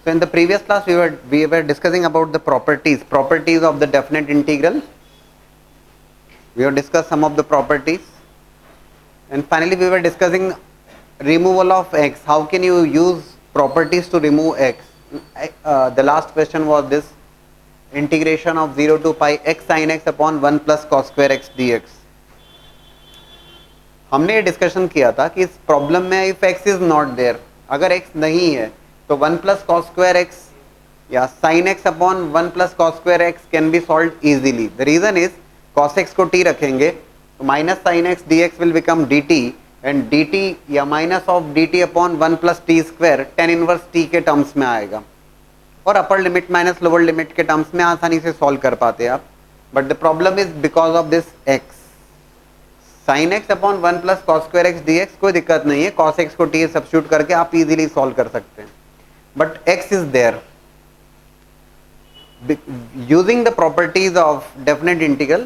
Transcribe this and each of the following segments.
So in the previous class we were discussing about the properties of the definite integral. We have discussed some of the properties, and finally we were discussing removal of x. How can you use properties to remove x? The last question was this: integration of 0 to pi x sin x upon 1 plus cos square x dx. हमने ये discussion किया था कि इस problem में if x is not there, अगर x नहीं है तो 1 प्लस कॉस स्क्वायर x या sin x upon 1 plus cos square x can be solve easily. The reason is cos x को t रखेंगे तो minus sin x dx will become dt and dt या minus of dt upon 1 plus T square tan inverse t के terms में आएगा, और upper limit minus lower limit के terms में आसानी से सॉल्व कर पाते हैं आप. But the problem is because of this x sin x upon 1 plus cos square x dx. कोई दिक्कत नहीं है, cos x को t सब्स्टिट्यूट करके आप इजीली सॉल्व कर सकते हैं. But x is there. Using the properties of definite integral,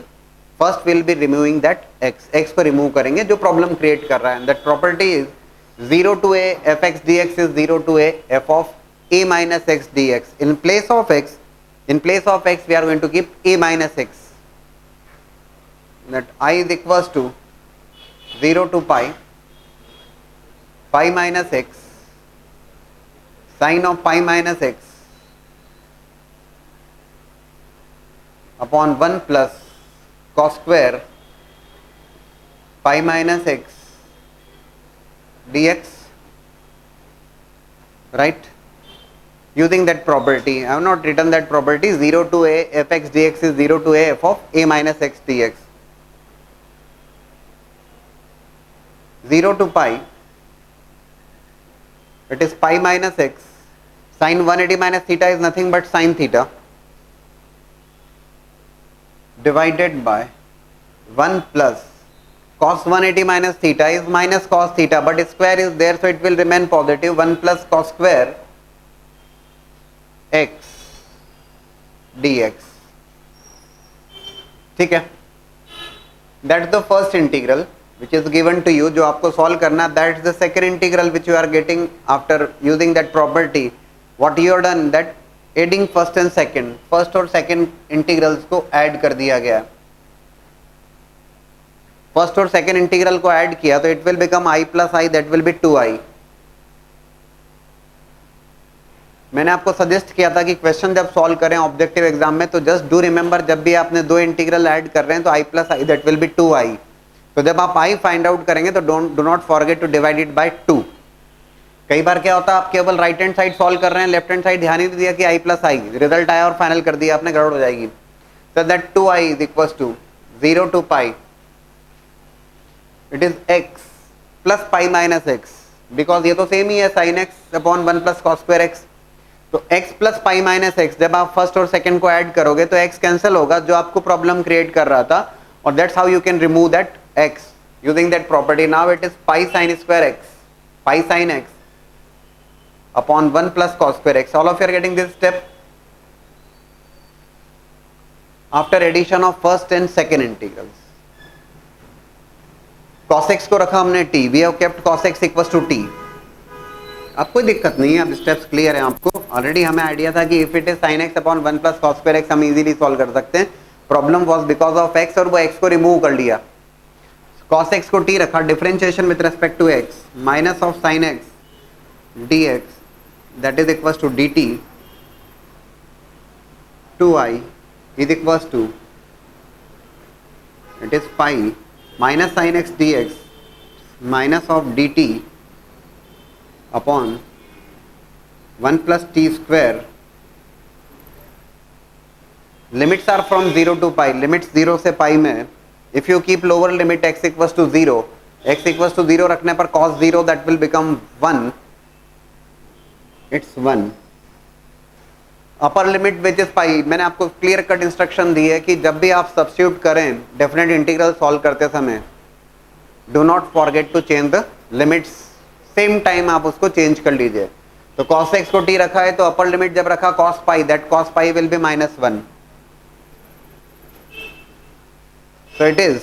first will be removing that x को रिमूव करेंगे जो प्रॉब्लम क्रिएट कर रहा है. That property is 0 to a f x dx is 0 to a f of a minus x dx. In place of x we are going to keep a minus x. That I is equals to 0 to pi minus x sin of pi minus x upon 1 plus cos square pi minus x dx, right? Using that property, I have not written that property. 0 to a f x dx is 0 to a f of a minus x dx. 0 to pi, it is pi minus x. Sin 180 minus theta is nothing but sin theta divided by 1 plus cos 180 minus theta is minus cos theta, but square is there, so it will remain positive. 1 plus cos square x dx. ठीक है, that is the first integral which is given to you, जो आपको solve करना. that is the second integral which you are getting after using that property. what you have done, that adding first and second, first और second integrals को add कर दिया गया. First और second integral को ऐड किया तो it will become i plus I, that will be 2i. मैंने आपको सजेस्ट किया था कि क्वेश्चन जब सॉल्व करें ऑब्जेक्टिव एग्जाम में तो जस्ट डू रिमेंबर, जब भी आपने दो इंटीग्रल ऐड कर रहे हैं तो i plus I, that will be 2i. तो जब आप i फाइंड आउट करेंगे तो do not forget to divide it by 2. कई बार क्या होता है, आप केवल राइट हैंड साइड सॉल्व कर रहे हैं, लेफ्ट हैंड साइड ध्यान ही नहीं दिया कि i प्लस आई, रिजल्ट आया और फाइनल कर दिया आपने, गड़बड़ हो जाएगी. तो that 2i is equal to 0 to pi, it is x plus pi minus x, because ये तो सेम ही है sin x upon 1 plus cos square x. तो x plus pi minus x, जब आप फर्स्ट और सेकंड को ऐड करोगे तो x कैंसिल होगा जो आपको प्रॉब्लम क्रिएट कर रहा था, और that's how you can remove that x using that property. Now it is pi sin square x, pi sin x upon 1 plus cos square x. All of you are getting this step after addition of first and second integrals. cos x को रखा हमने t, we have kept cos x equals to t. अब कोई दिक्कत नहीं है, अब steps clear है आपको. ऑलरेडी हमें आइडिया था कि if it is sin x upon 1 plus cos square x हम इजीली सॉल्व कर सकते हैं. Problem was because of x और वो x को रिमूव कर लिया. cos x को t रखा, differentiation with respect to x, minus of sin x dx that is equals to dt 2i is equals to, it is pi minus sin x dx minus of dt upon 1 plus t square. Limits are from 0 to pi, limits 0 से pi में. If you keep lower limit x equals to 0, x equals to 0 रखने पर cos 0 that will become 1, it's 1. Upper limit which is pi, मैंने आपको clear cut instruction दी है कि जब भी आप सब्स्टिट्यूट करें डेफिनेट इंटीग्रल सॉल्व करते समय, do not forget to change the limits, same time आप उसको चेंज कर लीजिए. तो cos x को t रखा है तो अपर लिमिट जब रखा cos pi, that cos pi will be -1. So it is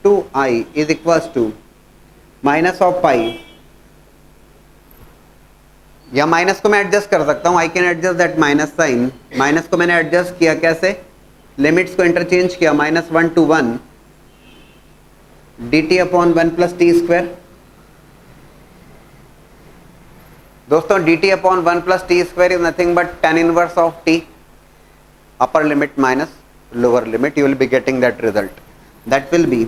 2i is equals to minus of pi या माइनस को मैं एडजस्ट कर सकता हूँ, I can adjust that minus sign. Minus को मैंने एडजस्ट किया कैसे, लिमिट्स को इंटरचेंज किया, -1 to 1 dt upon 1 plus T square. दोस्तों dt upon 1 plus T square is nothing but tan inverse of t, upper limit minus lower limit, you will be getting that result. That will be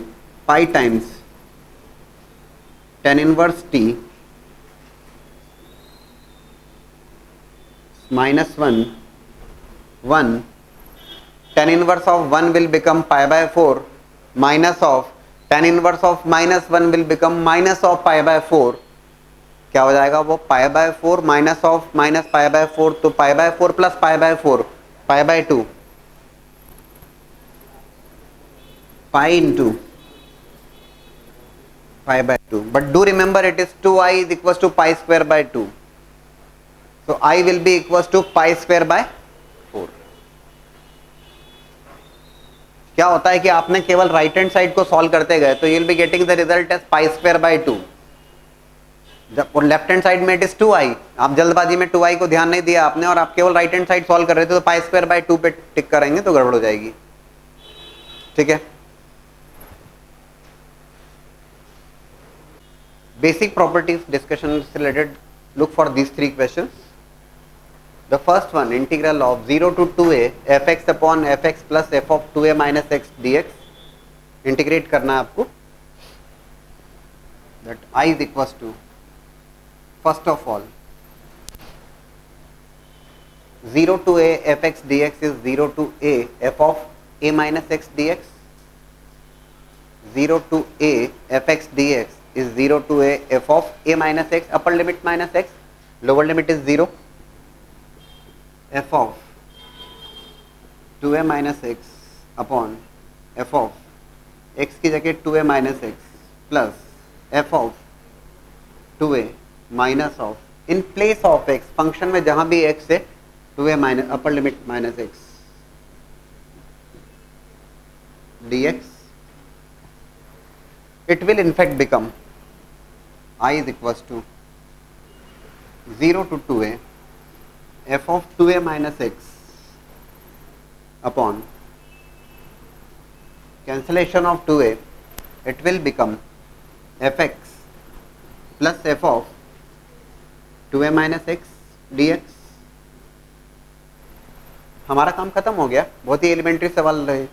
pi times tan inverse t minus 1 1 tan inverse of 1 will become pi by 4 minus of tan inverse of minus 1 will become minus of pi by 4। क्या हो जाएगा वो, pi by 4 minus of minus pi by 4, तो pi by 4 plus pi by 4 pi by 2 pi into pi by 2, but do remember it is 2i is equals to pi square by 2, so I will be equals to pi square by 4। क्या होता है कि आपने केवल right hand side को solve करते गए तो you will be getting the result as pi square by 2। जब लेफ्ट हैंड साइड में इट इज 2i, आप जल्दबाजी में 2i को ध्यान नहीं दिया आपने और आप केवल राइट हैंड साइड सॉल्व कर रहे थे, तो पाई स्क्वायर बाय 2 पे टिक करेंगे तो गड़बड़ हो जाएगी। ठीक है, बेसिक प्रॉपर्टीज डिस्कशन से related, look for these 3 questions. The first one, integral of 0 to 2a fx upon fx plus f of 2a minus x dx, integrate करना है आपको। that I is equals to, first of all 0 to a fx dx is 0 to a f of a minus x dx, 0 to a fx dx is 0 to a f of a minus x, upper limit minus x, lower limit is 0, f of 2a minus x upon f of x की जगह 2a minus x plus f of 2a minus of in place of x, function में जहां भी x है 2a minus upper limit minus x dx, it will in fact become I is equals to 0 to 2a f of 2a minus x upon cancellation of 2a, it will become fx plus f of 2a minus x dx। हमारा काम खत्म हो गया, बहुत ही elementary सवाल रहे,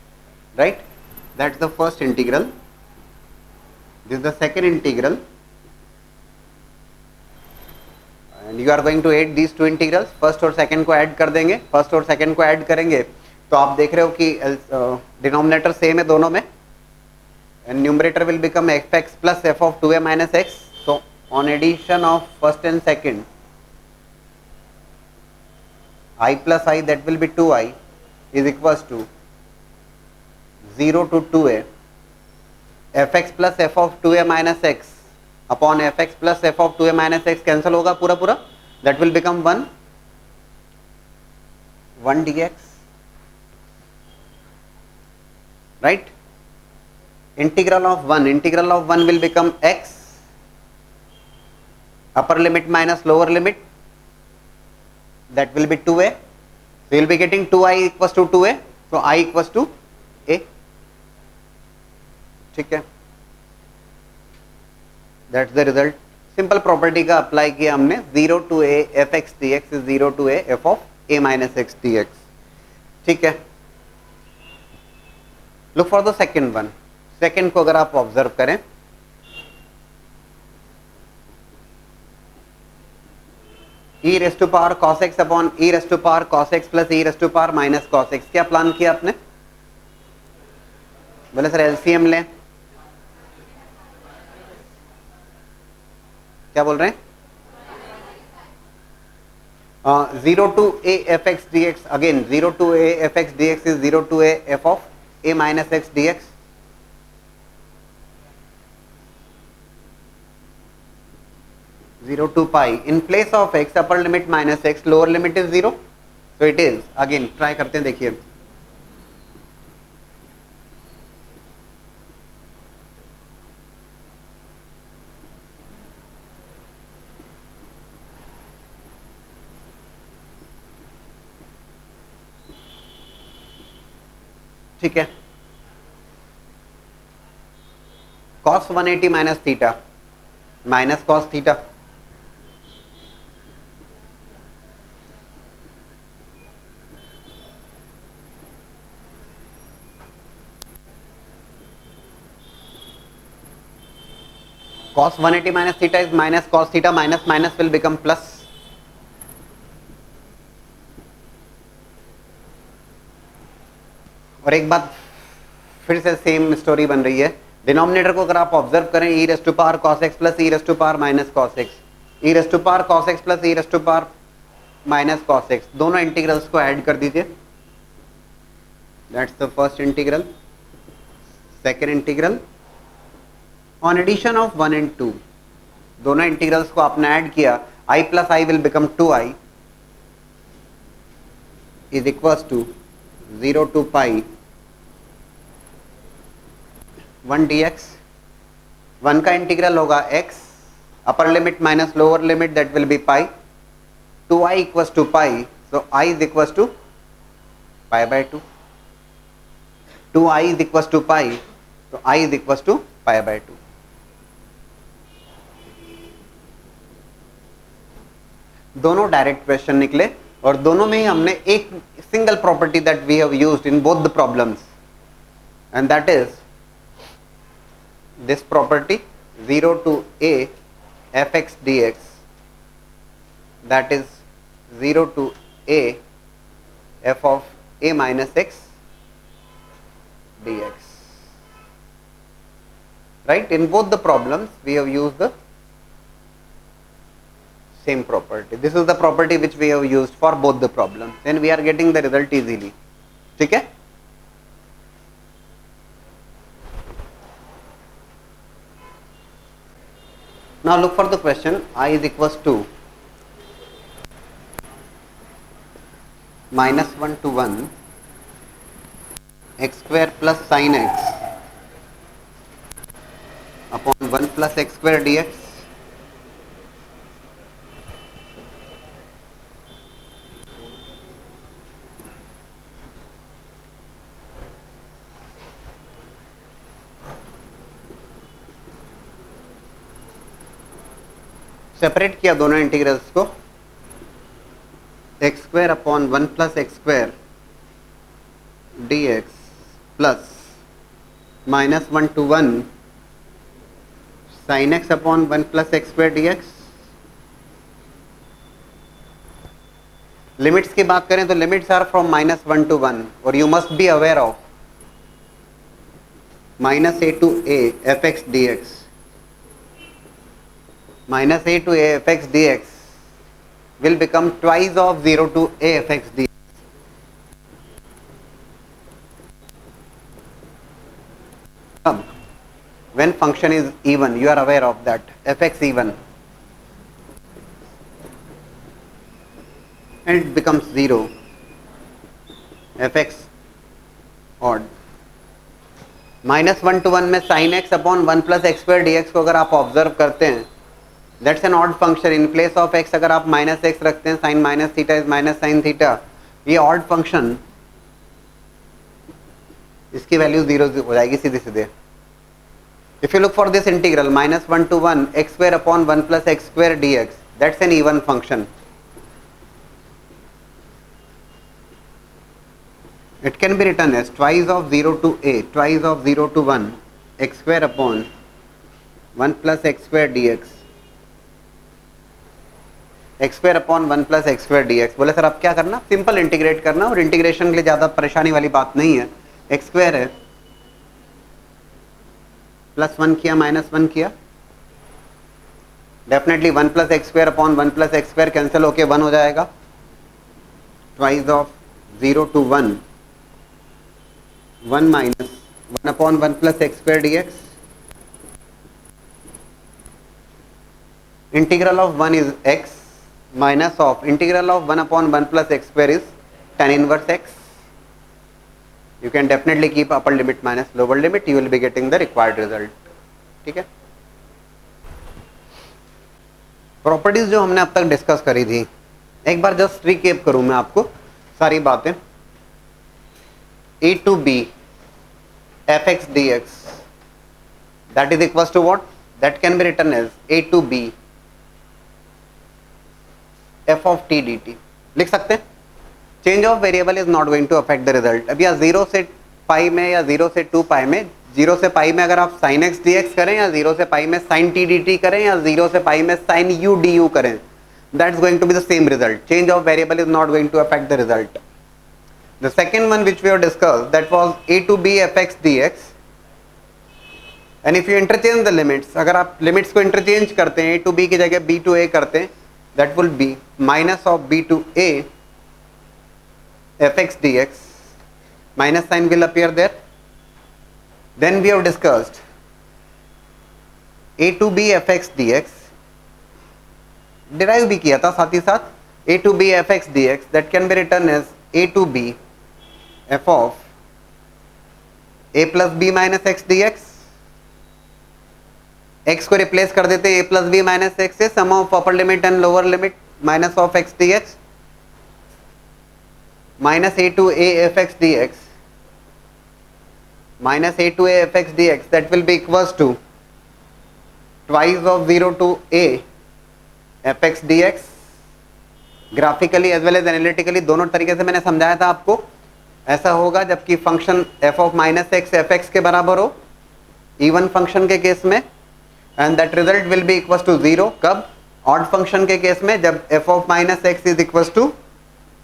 right. That's the first integral, this is the second integral, and you are going to add these 2 integrals. First और second को ऐड कर देंगे, फर्स्ट और सेकंड को ऐड करेंगे तो आप देख रहे हो कि डिनोमिनेटर सेम है दोनों में, and numerator will become f x plus f of 2a minus x. So on addition of first and second I plus I, that will be 2i is equals to 0 to 2a fx plus f of 2a minus x upon fx plus f of 2a minus x, cancel होगा पूरा पूरा, that will become 1 dx, right। integral of 1 will become x, upper limit minus lower limit, that will be 2a, so you will be getting 2i equals to 2a, so I equals to a। ठीक है, that's the result। Simple property का apply किया हमने, 0 to a f x dx is 0 to a f of a minus x dx। ठीक है, look for the second one. Second को अगर आप ऑब्जर्व करें, e raise to power cos x upon e raise to power cos x plus e raise to power minus cos x, क्या plan किया आपने? बोले सर एलसीएम लें, क्या बोल रहे हैं? 0 to a f x dx, again 0 to a f x dx is 0 to a f of a minus x dx। Zero to pi in place of x, upper limit minus x, lower limit is 0, so it is, again try करते हैं, देखिए ठीक है, cos 180 minus theta minus cos theta, cos 180 minus theta is minus cos theta, minus minus will become plus. और एक बात फिर से सेम स्टोरी बन रही है, डिनोमिनेटर को अगर आप ऑब्जर्व करें e raise to power cos x plus e raise to power minus cos x, e raise to power cos x plus e raise to power minus cos x, दोनों integrals को add कर दीजिए. That's the first integral. Second integral on addition of 1 and 2, दोनों integrals को आपने add किया, i plus i will become 2i is equals to 0 to pi 1 dx. 1 का integral होगा x, upper limit minus lower limit, that will be pi. 2i equals to pi, so i is equals to pi by 2. 2i is equals to pi, so i is equals to pi by 2. दोनों direct question निकले और दोनों में ही हमने एक single property that we have used in both the problems, and that is this property 0 to a fx dx, that is 0 to a f of a minus x dx. Right, in both the problems we have used the same property. This is the property which we have used for both the problems, and we are getting the result easily. ठीक है, now look for the question. I is equals to minus 1 to 1 x square plus sin x upon 1 plus x square dx. Separate किया दोनों integrals को, x square upon 1 plus x square d x plus minus 1 to 1 sine x upon 1 plus x square d x. Limits की बात करें तो limits are from minus 1 to 1, और you must be aware of minus a to a fx dx. Minus a to a fx dx will become twice of 0 to a fx dx. When function is even, you are aware of that, fx even, and it becomes 0, fx odd. Minus 1 to 1 में sin x upon 1 plus x square d x को अगर आप observe करते हैं, that's an odd function. In place of x अगर आप minus x रखते हैं, sine minus theta is minus sine theta, ये ऑड फंक्शन, इसकी वैल्यू 0 हो जाएगी सीधे सीधे. If you look for this integral minus 1 to 1 x square upon 1 plus x square d x, that's an even function. It can be written as twice of 0 to a, twice of 0 to 1 x square upon 1 plus x square dx, x square upon 1 plus x square dx. बोले sir अब क्या करना, simple integrate करना, और integration के लिए ज़्यादा परेशानी वाली बात नहीं है. x स्क्वायर है, प्लस 1 किया माइनस 1 किया, definitely 1 plus x square upon 1 plus x square cancel होके 1 हो जाएगा. Twice of 0 to 1 1 minus 1 upon 1 plus x square dx. Integral of 1 is x minus of integral of 1 upon 1 plus x square is tan inverse x. You can definitely keep upper limit minus lower limit, you will be getting the required result. ठीक है, properties जो हमने अब तक discuss करी थी, एक बार just recap करूं मैं आपको सारी बातें. a to b f x d x, that is equal to what, that can be written as a to b f of t d t, लिख सकते हैं. Change of variable is not going to affect the result. अब या 0 से पाई में या 0 से 2 पाई में, 0 से पाई में अगर आप sin x dx करें या 0 से पाई में sin t dt करें या 0 से पाई में sin u du करें, that's going to be the same result. Change of variable is not going to affect the result. The second one which we have discussed, that was a to b fx dx, and if you interchange the limits, अगर आप limits को interchange करते हैं, a to b की जगह b to a करते हैं, that will be minus of b to a fx dx, minus sign will appear there. Then we have discussed a to b fx dx, derive भी किया था साथ ही साथ, a to b fx dx, that can be written as a to b f of a plus b minus x dx. x को replace कर देते हैं a plus b minus x से, sum of upper limit and lower limit minus of x dx, minus a to a fx dx, minus a to a fx dx, that will be equals to twice of 0 to a fx dx. Graphically as well as analytically दोनों तरीके से मैंने समझाया था आपको. ऐसा होगा जबकि function f of minus x f x के बराबर हो, इवन फंक्शन के केस में, and that result will be equal to 0. कब? ऑड फंक्शन के केस में, जब f of minus x is equal to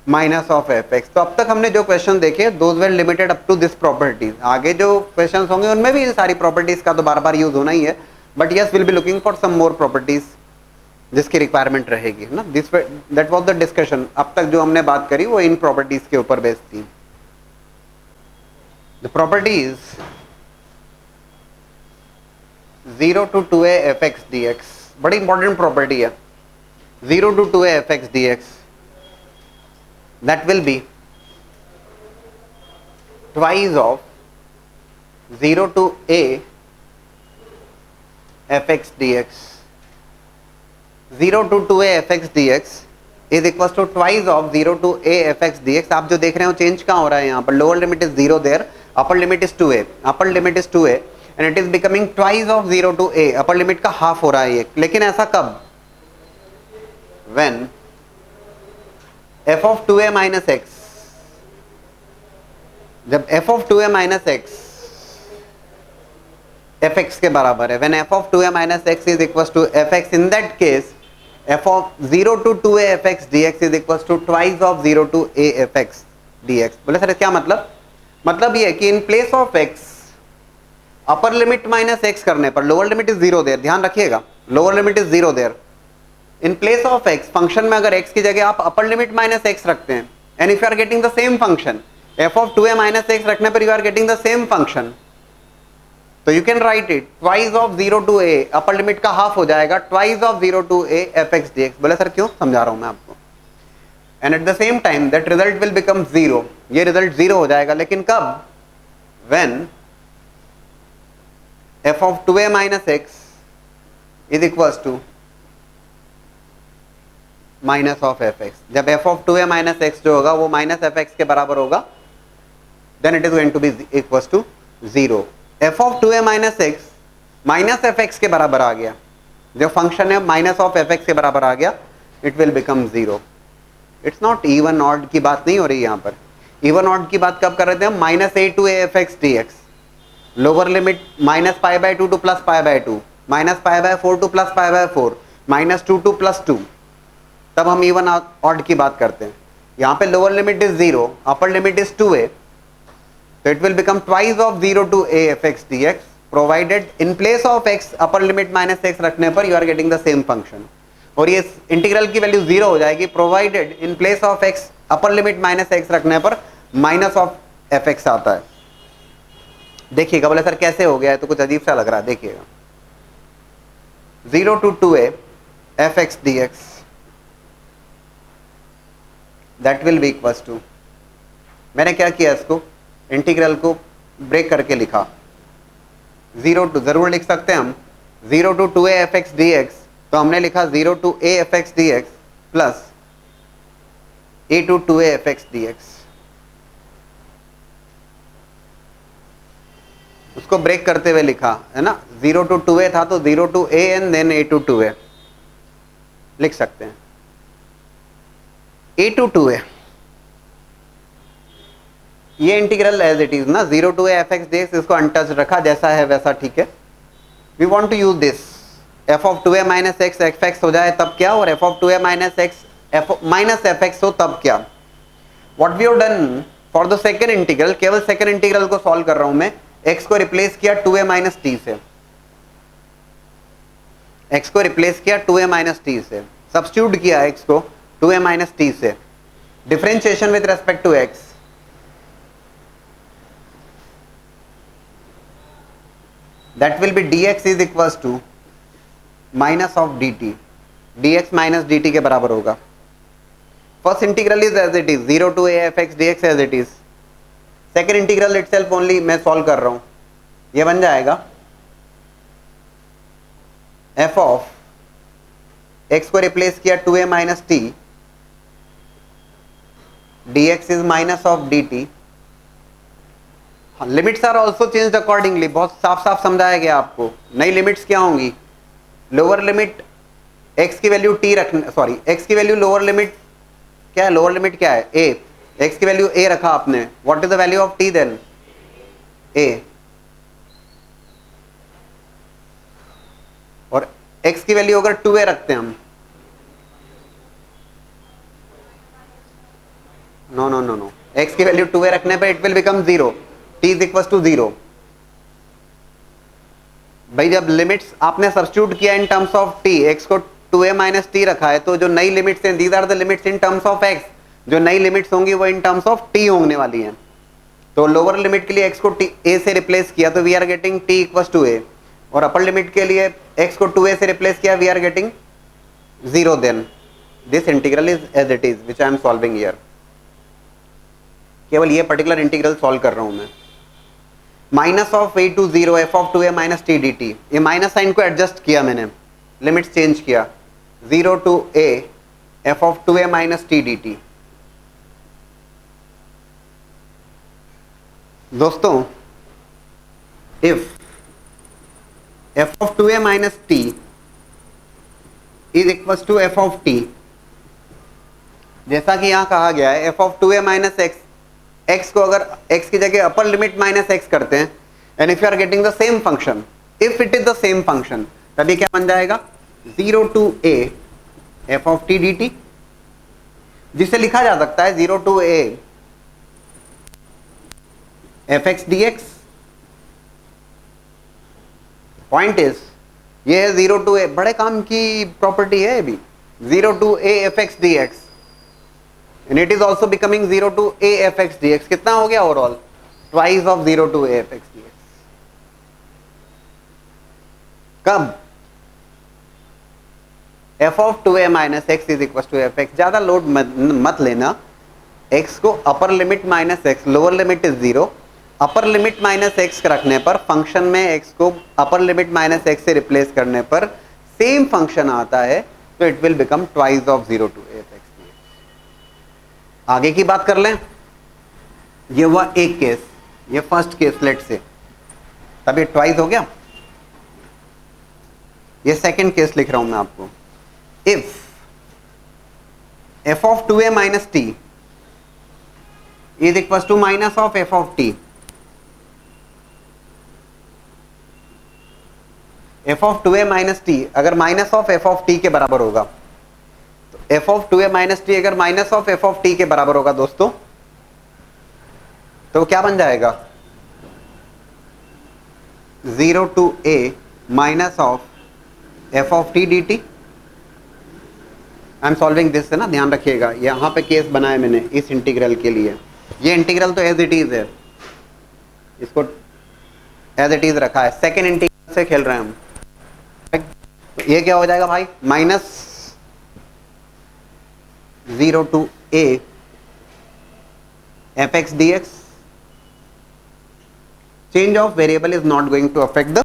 minus of f x. तो अब तक हमने जो क्वेश्चन देखे, those were limited up to this properties. आगे जो क्वेश्चन होंगे उनमें भी सारी प्रॉपर्टीज का तो बार बार यूज होना ही है, but yes will be looking for some more properties जिसकी रिक्वायरमेंट रहेगी ना. This that was the discussion. अब तक जो हमने बात करी वो इन प्रॉपर्टीज के ऊपर बेस्ड थी. The properties 0 to 2a fx dx, बड़ी इंपॉर्टेंट प्रॉपर्टी है. 0 to 2a fx dx, that will be twice of 0 to a fx dx. 0 to 2a fx dx is equals to twice of 0 to a fx dx. आप जो देख रहे हो change कहाँ हो रहा है यहाँ पर, lower limit is 0 there, upper limit is 2a, upper limit is 2a and it is becoming twice of 0 to a. Upper limit का हाफ हो रहा है ये, लेकिन ऐसा कब? when f of 2a minus x, जब f of 2a minus x fx के बराबर है, when f of 2a minus x is equals to fx, in that case f of 0 to 2a fx dx is equals to twice of 0 to a fx dx. बोले sir क्या मतलब? मतलब ये कि in place of x upper limit minus x करने पर, lower limit is 0 there, ध्यान रखिएगा, lower limit is 0 there. In place of x, function में अगर x की जगह आप अपर लिमिट माइनस x रखते हैं, and if you are getting the same function, f of 2a minus x रखने पर you are getting the same function, तो you can write it twice of 0 to a, upper limit का half हो जाएगा, twice of 0 to a fx dx. बोले sir क्यों? समझा रहा हूं मैं आपको. And at the same time that result will become 0, ये रिजल्ट 0 हो जाएगा, लेकिन कब? when f of 2a minus x is equals to minus of f x. जब f of 2a minus x जो होगा वो माइनस एफ एक्स के बराबर होगा, then it is going to be equals to 0. f of 2a minus x minus f x के बराबर आ गया, जो फंक्शन है माइनस ऑफ एफ एक्स के बराबर आ गया, it will become 0. It's not even odd की बात नहीं हो रही यहाँ पर. इवन ऑड की बात कब कर रहे थे हम? Minus a to a F x d x, lower limit minus pi by 2 two plus pi by 2, minus pi bye 4 two plus pi by 4, minus 2 two plus 2, तब हम इवन ऑड की बात करते हैं. यहाँ पे lower limit is 0, upper limit is 2a, तो it will become twice of 0 to a fx dx, provided in place of x upper limit minus x रखने पर you are getting the same function. और ये integral की value 0 हो जाएगी, provided in place of x upper limit minus x रखने पर minus of fx आता है. देखिएगा, बोले सर कैसे हो गया है, तो कुछ अजीब सा लग रहा है. देखिएगा, 0 to 2a fx dx, that will be equals to, मैंने क्या किया, इसको इंटीग्रल को ब्रेक करके लिखा. 0 to, जरूर लिख सकते हैं हम 0 to 2a fx dx, तो हमने लिखा 0 to a fx dx plus a to 2a fx dx. उसको ब्रेक करते हुए लिखा है ना, 0 to 2a था तो 0 to a and then a to 2a लिख सकते हैं। a to 2a ये इंटीग्रल एज इट इज ना, 0 to a f(x) dx, इसको अनटच रखा, जैसा है वैसा ठीक है। We want to use this, f of 2a minus x f(x) हो जाए तब क्या, और f of 2a minus x minus f(x) हो तब क्या। What we have done for the second integral, केवल सेकंड इंटीग्रल को सॉल्व कर रहा हूं मैं, x को रिप्लेस किया 2a minus t से, x को रिप्लेस किया 2a minus t से, सब्स्टिट्यूट किया x को 2a minus t से, differentiation with respect to x, that will be dx is equals to minus of dt, dx minus dt के बराबर होगा। First integral is as it is 0 to a f(x) dx as it is, second integral itself only मैं solve कर रहा हूं, ये बन जाएगा f of x को रिप्लेस किया 2a minus t, dx is minus of dt, limits are also changed accordingly, बहुत साफ साफ समझाया गया आपको। नई लिमिट्स क्या होंगी, लोअर लिमिट x की वैल्यू t रखना, सॉरी x की वैल्यू लोअर लिमिट क्या है, लोअर लिमिट क्या है a, x की वैल्यू a रखा आपने, what is the value of t then a, और x की वैल्यू अगर 2a रखते हैं हम, no no no no, x की वैल्यू 2a रखने पर it will become 0, t is equal to 0। भाई जब लिमिट्स आपने सब्स्टिट्यूट किया इन टर्म्स ऑफ t, x को 2a minus t रखा है, तो जो नई लिमिट्स हैं, these are the limits in terms of x, जो नई लिमिट्स होंगी वो इन टर्म्स ऑफ t होने वाली हैं। तो लोअर लिमिट के लिए x को a से रिप्लेस किया तो we are getting t equals to a, और अपर लिमिट के लिए x को 2a से रिप्लेस किया, we are getting 0। Then this integral is as it is which I am solving here, केवल ये पर्टिकुलर इंटीग्रल सॉल्व कर रहा हूं मैं। Minus of a to 0 f of 2a minus t dt, ये माइनस साइन को adjust किया मैंने, लिमिट्स चेंज किया, 0 to a f of 2a minus t dt। दोस्तों if f of 2a minus t is equals to f of t, जैसा कि यहां कहा गया है f of 2a minus x, x को अगर x की जगह अपर लिमिट माइनस x करते हैं, and if you are getting the same function, if it is the same function, तभी क्या बन जाएगा 0 to a f of t dt, जिसे लिखा जा सकता है 0 to a fx dx। Point is ये है 0 to a, बड़े काम की प्रॉपर्टी है अभी, 0 to a fx dx, and it is also becoming 0 to a fx dx। कितना हो गया overall, twice of 0 to a fx dx। कब f of 2a minus x is equals to fx, ज्यादा लोड मत लेना, x को अपर limit minus x, lower limit is 0, upper limit minus x रखने पर फंक्शन में x को अपर लिमिट माइनस x से रिप्लेस करने पर सेम फंक्शन आता है, तो it will become twice of 0 to a fx dx। आगे की बात कर लें, ये हुआ एक केस, ये फर्स्ट केस लेट से, तब ये ट्वाइस हो गया। ये सेकंड केस लिख रहा हूं मैं आपको, if f of 2a minus t is equals to minus of f of t, f of 2a minus t अगर minus of f of t के बराबर होगा, तो f of 2a minus t अगर minus of f of t के बराबर होगा दोस्तों, तो क्या बन जाएगा 0 to a minus of f of t dt। I am solving this है ना, ध्यान रखिएगा, यहां पे केस बनाया मैंने इस इंटीग्रल के लिए, ये इंटीग्रल तो एज इट इज है, इसको एज इट इज रखा है, सेकेंड इंटीग्रल से खेल रहे हैं हम। तो ये क्या हो जाएगा भाई, minus 0 to a fx dx, change of variable is not going to affect the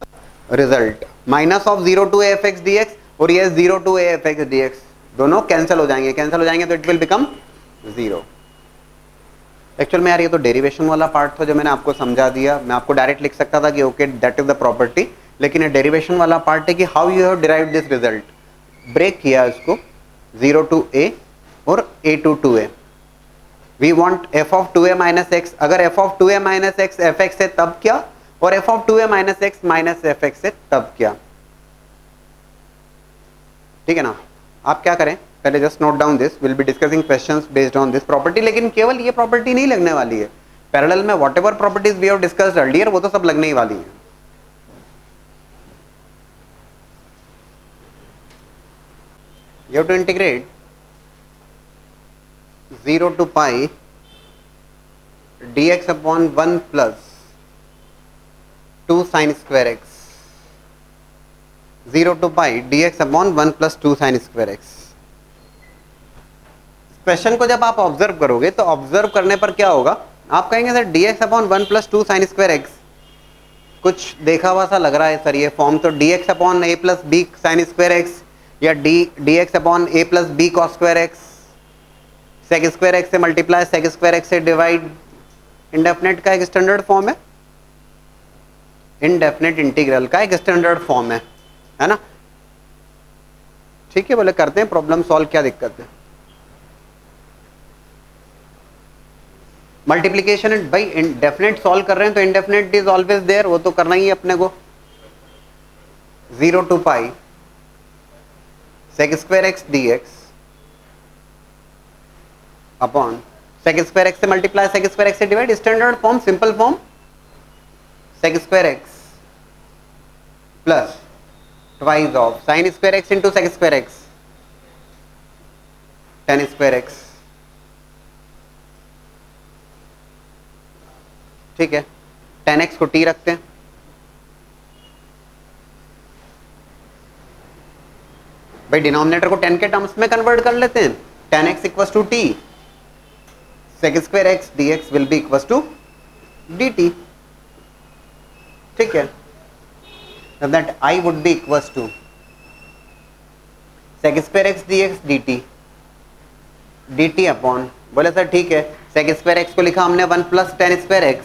result, minus of 0 to a fx dx, और ये 0 to a fx dx दोनों कैंसिल हो जाएंगे, कैंसिल हो जाएंगे तो इट विल बिकम 0। एक्चुअल में यार ये तो डेरिवेशन वाला पार्ट था जो मैंने आपको समझा दिया. मैं आपको डायरेक्ट लिख सकता था कि okay that is the property, लेकिन ये डेरिवेशन वाला पार्ट है कि how you have derived this result. Break किया इसको 0 to a और a to 2a. We want f of 2a minus x. अगर f of 2a minus x fx है तब क्या, और f of 2a minus x minus fx है तब क्या. ठीक है ना. आप क्या करें, पहले just note down this. Will be discussing questions based on this property. लेकिन केवल ये प्रॉपर्टी नहीं लगने वाली है. पैरेलल में whatever properties we have discussed earlier वो तो सब लगने ही वाली है. You have to integrate 0 to pi dx upon 1 plus 2 sin square x. 0 to pi dx upon 1 plus 2 sin square x. Question को जब आप ऑब्जर्व करोगे तो ऑब्जर्व करने पर क्या होगा, आप कहेंगे sir dx upon 1 plus 2 sin square x कुछ देखा हुआ सा लग रहा है सर ये फॉर्म. तो dx upon a plus b sin square x या dx upon a plus b cos square x, sec square x से मल्टीप्लाई सेक स्क्वायर एक्स से डिवाइड, इंडेफिनेट का एक स्टैंडर्ड फॉर्म है. इनडेफिनेट इंटीग्रल का एक स्टैंडर्ड फॉर्म है ना. ठीक है, बोले करते हैं प्रॉब्लम सॉल्व, क्या दिक्कत है. मल्टीप्लीकेशन भाई इंडेफिनेट सॉल्व कर रहे हैं तो इंडेफिनेट इज ऑलवेज देयर, वो तो करना ही है अपने को. 0 to pi sec square x dx upon sec square x से मल्टीप्लाई sec square x से divide, standard form, simple form. sec square x plus twice of sin square x into sec square x tan square x. ठीक है, tan x को t रखते हैं. भाई denominator को 10 के टर्म्स में कन्वर्ट कर लेते हैं. tan x equal to t, sec square x dx will be equal to dt. ठीक है, that I would be equal to sec square x dx dt upon, बोले सर ठीक है sec स्क्वायर x को लिखा हमने 1 प्लस tan स्क्वायर x,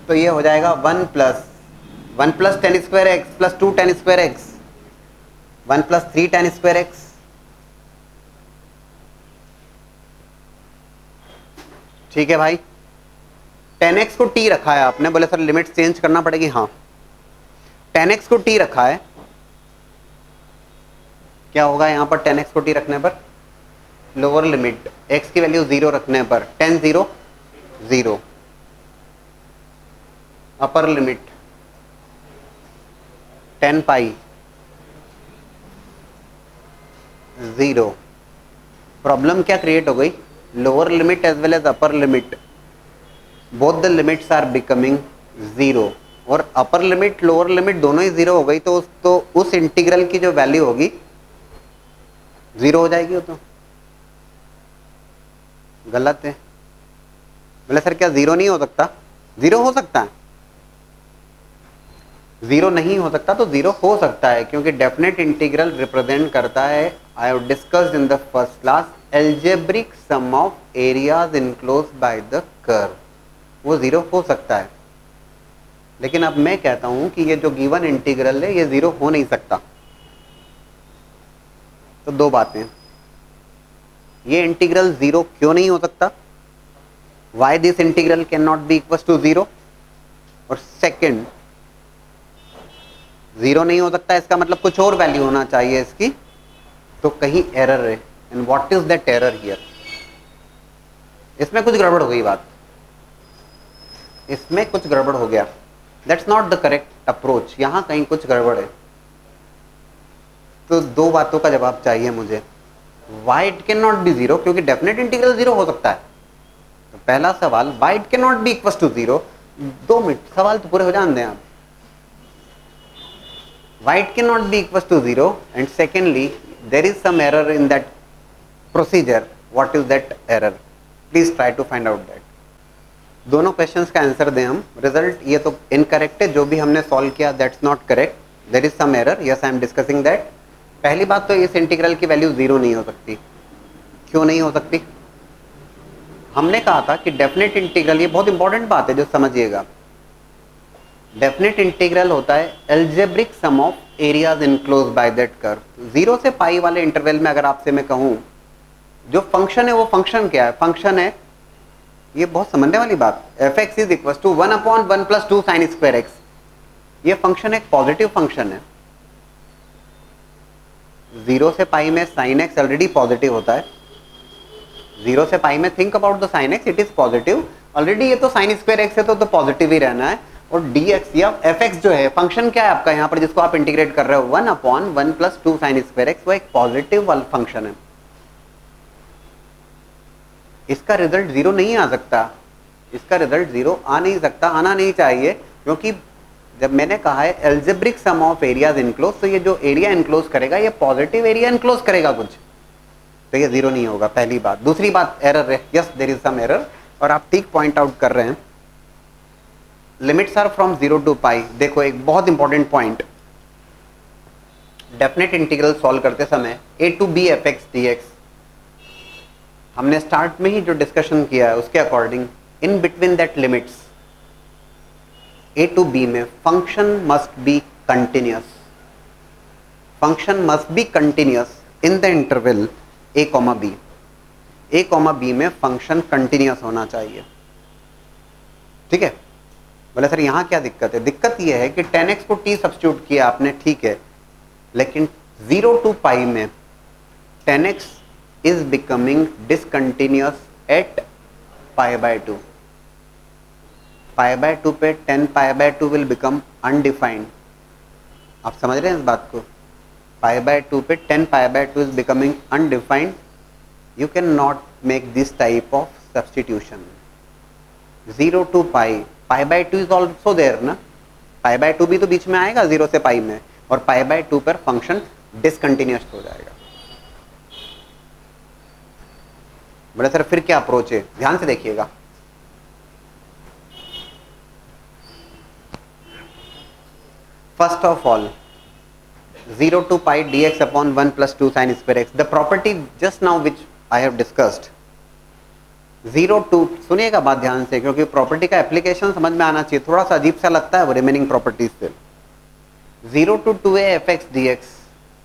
तो ये हो जाएगा 1 plus tan square x plus 2 tan square x 1 plus 3 tan square x. ठीक है भाई, tan x को t रखा है आपने, बोले सर लिमिट चेंज करना पड़ेगी. हाँ, tan x को t रखा है, क्या होगा यहां पर tan x को t रखने पर, लोअर लिमिट x की वैल्यू 0 रखने पर tan 0 0, upper limit tan pi 0. Problem क्या क्रिएट हो गई, lower limit as well as upper limit, both the limits are becoming 0, और अपर लिमिट लोअर लिमिट दोनों ही 0 हो गई तो उस इंटीग्रल की जो वैल्यू होगी 0 हो जाएगी. वो तो गलत है. बोले सर क्या 0 नहीं हो सकता, 0 हो सकता है. 0 नहीं हो सकता तो 0 हो सकता है, क्योंकि डेफिनेट इंटीग्रल रिप्रेजेंट करता है, I have discussed in the first class, algebraic sum of areas enclosed by the curve. वो 0 हो सकता है, लेकिन अब मैं कहता हूं कि ये जो गिवन इंटीग्रल है ये 0 हो नहीं सकता. तो दो बातें, ये इंटीग्रल 0 क्यों नहीं हो सकता, why this integral can not be equal to 0, और सेकेंड 0 नहीं हो सकता इसका मतलब कुछ और वैल्यू होना चाहिए इसकी, तो कहीं एरर है. And what is that error here, इसमें कुछ गड़बड़ हो गई बात, इसमें कुछ गड़बड़ हो गया. That's not the correct approach, यहां कहीं कुछ गड़बड़ है. तो दो बातों का जवाब चाहिए मुझे. Y it can not B 0, क्योंकि डेफिनेट इंटीग्रल 0 हो सकता है. तो पहला सवाल, why it can not be equal to 0. 2 minute सवाल तो पूरे हो जाने दें आप. Why it cannot be equals to 0, and secondly there is some error in that procedure. What is that error? Please try to find out that. दोनों questions का answer दें हम. रिजल्ट ये तो इनकरेक्ट है, जो भी हमने सॉल्व किया that's not correct, there is some error. Yes I am discussing that. पहली बात तो इस इंटीग्रल की वैल्यू 0 नहीं हो सकती. क्यों नहीं हो सकती, हमने कहा था कि डेफिनेट इंटीग्रल, ये बहुत इंपॉर्टेंट बात है जो समझिएगा, डेफिनेट इंटीग्रल होता है algebraic sum of areas enclose by that curve. 0 से पाई वाले इंटरवल में अगर आपसे मैं कहूं जो फंक्शन है वो फंक्शन क्या है, फंक्शन है, ये बहुत समझने वाली बात, f x is equal to 1/1 + 2 sine square x. ये फंक्शन एक पॉजिटिव फंक्शन है। 0 से पाई में साइन एक्स ऑलरेडी पॉजिटिव होता है। 0 से पाई में think about the sine x, it is positive already, ये तो साइन स्क्वायर एक्स है तो पॉजिटिव ही रहना है। और dx या fx जो है फंक्शन क्या है आपका यहाँ पर जिसको आप इंटीग्रेट कर रहे हो, 1/1 + 2 साइन स्क्वायर एक्स, वो एक पॉजिटिव वाला फंक्शन है। इसका रिजल्ट 0 नहीं आ सकता, इसका रिजल्ट 0 आ नहीं सकता, आना नहीं चाहिए, क्योंकि जब मैंने कहा है algebraic sum of areas enclose, तो ये जो एरिया इनक्लोज करेगा ये पॉजिटिव एरिया इनक्लोज करेगा कुछ, तो ये 0 नहीं होगा, पहली बात। दूसरी बात एरर है, yes there is some error, और आप ठीक पॉइंट आउट कर रहे हैं। Limits are from 0 to pi. देखो एक बहुत important point, definite integral solve करते समय a to b fx dx, हमने स्टार्ट में ही जो डिस्कशन किया है उसके according in between that limits a to b में function must be continuous, function must be continuous in the interval a, b। a, b में फंक्शन कंटिन्यूअस होना चाहिए, ठीक है। बोले सर यहाँ क्या दिक्कत है, दिक्कत यह है कि 10x को t सब्स्टिट्यूट किया आपने, ठीक है, लेकिन 0 to पाई में 10x is becoming discontinuous eight π/2, π/2 पे 10π/2 विल बिकम अनडिफाइंड। आप समझ रहे हैं इस बात को, π/2 पे 10π/2 is becoming undefined, you can not make this type of substitution. 0 to pi, π/2 is also there ना, π/2 भी तो बीच में आएगा 0 से पाई में, और π/2 पर फंक्शन डिसकंटिन्यूअस हो जाएगा। बोले सर फिर क्या अप्रोच है, ध्यान से देखिएगा। First of all 0 to pi dx/1 + 2 sin square x, the property just now which I have discussed. 0 to, सुनिएगा बात ध्यान से, क्योंकि प्रॉपर्टी का एप्लीकेशन समझ में आना चाहिए, थोड़ा सा अजीब सा लगता है वो रिमेनिंग प्रॉपर्टीज से। 0 to 2a fx dx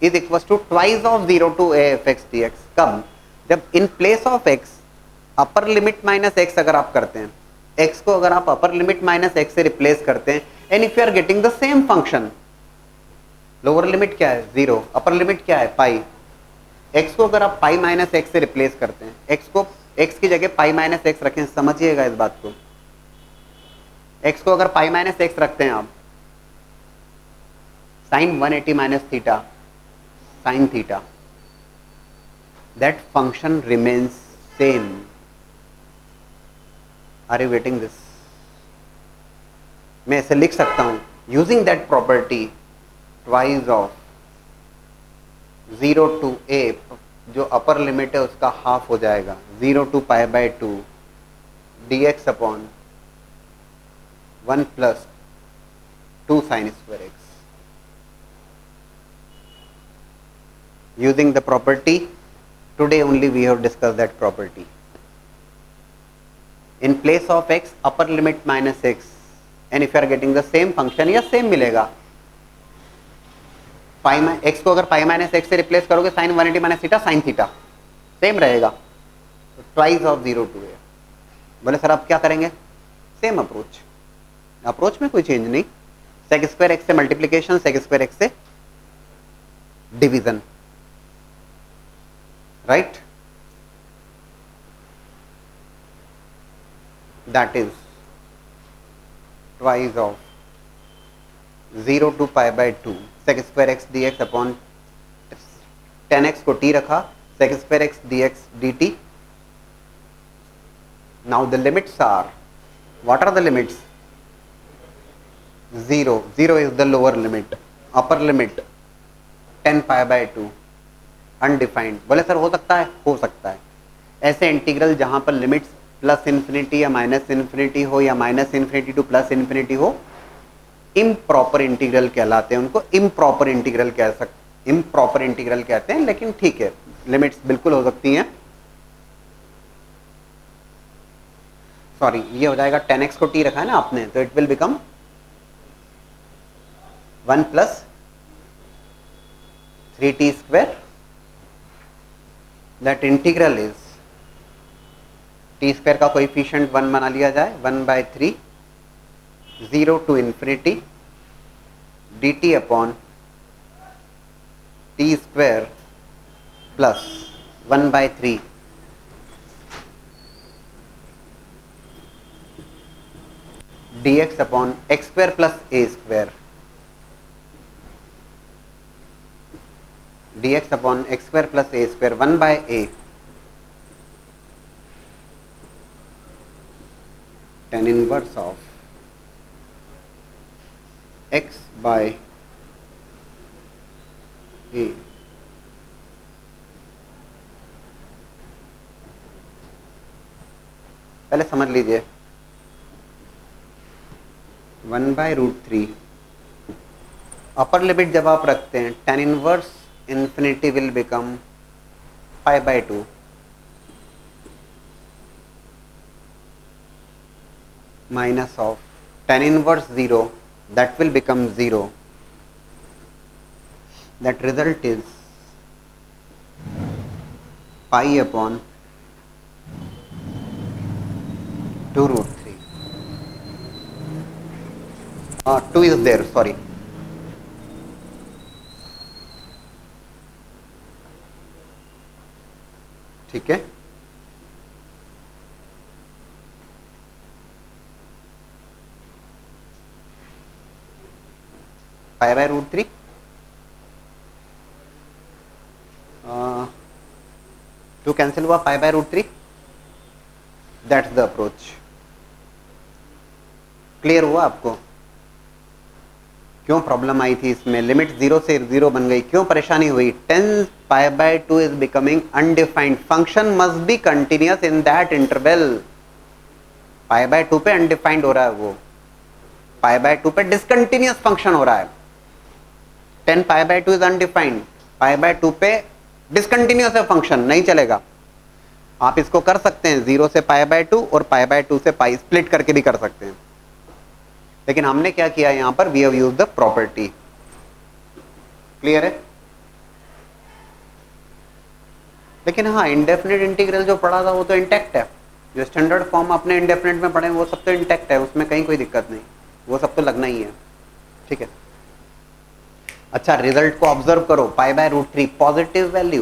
is equal to twice of 0 to a fx dx। कब, जब in place of x upper limit minus x अगर आप करते हैं, x को अगर आप अपर लिमिट माइनस x से रिप्लेस करते हैं, and if you are getting the same function, lower limit क्या है 0, अपर लिमिट क्या है पाई, x को अगर आप पाई माइनस x से रिप्लेस करते हैं, x को x की जगह पाई माइनस x रखें, समझिएगा इस बात को, x को अगर पाई माइनस x रखते हैं आप, sine 180 minus theta sine theta, that function remains same. Are you getting this? मैं ऐसे लिख सकता हूं, using that property twice of 0 to a, जो अपर लिमिट है उसका हाफ हो जाएगा, 0 to π/2 dx/1 + 2 sin square x। Using the property, today only we have discussed that property. In place of x, upper limit minus x, and if you are getting the same function, या same मिलेगा, x को अगर pi minus x से replace करोगे, sine 180 minus theta sine theta same रहेगा, तो twice of 0 to a। बोले sir आप क्या करेंगे, सेम अप्रोच, अप्रोच में कोई चेंज नहीं, सेक स्क्वायर एक्स से मल्टीप्लीकेशन, सेक स्क्वायर एक्स से division, right, that is twice of 0 to π/2 sec square x dx upon 10x को t रखा, sec square x dx dt। now the limits are, what are the limits? 0 is the lower limit, upper limit 10π/2 undefined। बोले sir हो सकता है, हो सकता है, ऐसे इंटीग्रल जहां पर लिमिट्स प्लस इन्फिनिटी या माइनस इन्फिनिटी हो, या minus infinity two plus infinity हो, इम्प्रॉपर इंटीग्रल कहलाते हैं, उनको इम्प्रॉपर इंटीग्रल इम्प्रॉपर इंटीग्रल कहते हैं, लेकिन ठीक है लिमिट्स बिल्कुल हो सकती हैं। सॉरी ये हो जाएगा 10x को t रखा है ना आपने, तो it will become 1 plus 3t square, that integral is t square का कोएफिशिएंट 1 बना लिया जाए, 1/3 0 to infinity dt upon t square plus 1/3 dx upon x square plus a square, dx upon x square plus a square 1/a tan inverse of x by a। पहले समझ लीजिए 1/√3 upper limit जब आप रखते हैं tan inverse infinity will become π/2 minus of tan inverse 0 that will become 0, that result is pi upon 2√3 2 is there, sorry, ठीक है। π/√3 2 cancel हुआ, π/√3, दैट्स द अप्रोच। क्लियर हुआ आपको क्यों प्रॉब्लम आई थी इसमें? लिमिट 0 से 0 बन गई, क्यों परेशानी हुई? 10 π/2 is becoming undefined, function must be continuous in that interval. π/2 पे अनडिफाइंड हो रहा है, वो π/2 पे डिसकंटिन्यूअस फंक्शन हो रहा है। 10 π/2 इज अनडिफाइंड, π/2 पे डिसकंटिन्यूअस है फंक्शन, नहीं चलेगा। आप इसको कर सकते हैं 0 से π/2 और π/2 से पाई स्प्लिट करके भी कर सकते हैं, लेकिन हमने क्या किया यहां पर, we have used the property. Clear है? लेकिन हाँ, इंडेफिनिट इंटीग्रल जो पढ़ा था वो तो इंटैक्ट है, जो स्टैंडर्ड फॉर्म अपने इंडेफिनिट में पढ़े वो सब तो इंटैक्ट है, उसमें कहीं कोई दिक्कत नहीं, वो सब तो लगना ही है। ठीक है, अच्छा रिजल्ट को ऑब्जर्व करो, π/√3 पॉजिटिव वैल्यू,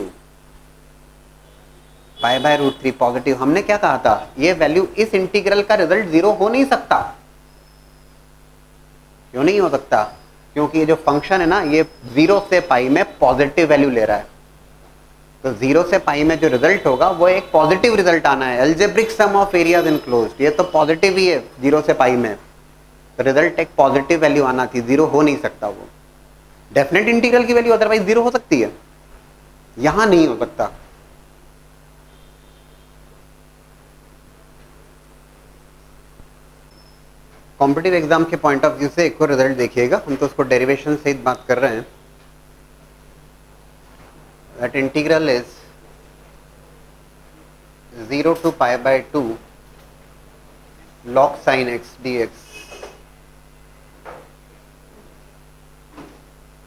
π/√3 पॉजिटिव। हमने क्या कहा था, ये वैल्यू इस इंटीग्रल का रिजल्ट 0 हो नहीं सकता। क्यों नहीं हो सकता? क्योंकि ये जो फंक्शन है ना, ये 0 से पाई में पॉजिटिव वैल्यू ले रहा है, तो 0 से पाई में जो रिजल्ट होगा वो एक पॉजिटिव रिजल्ट आना है। Algebraic sum of areas enclosed, ये तो पॉजिटिव ही है 0 से पाई में, तो रिजल्ट एक पॉजिटिव वैल्यू आना थी, 0 हो नहीं सकता। वो डेफिनेट इंटीग्रल की वैल्यू अदरवाइज 0 हो सकती है, यहां नहीं हो सकता। कॉम्पिटिटिव एग्जाम के पॉइंट ऑफ व्यू से एक और रिजल्ट देखिएगा, हम तो उसको डेरिवेशन सहित बात कर रहे हैं। That integral is 0 to π/2 log sin x dx,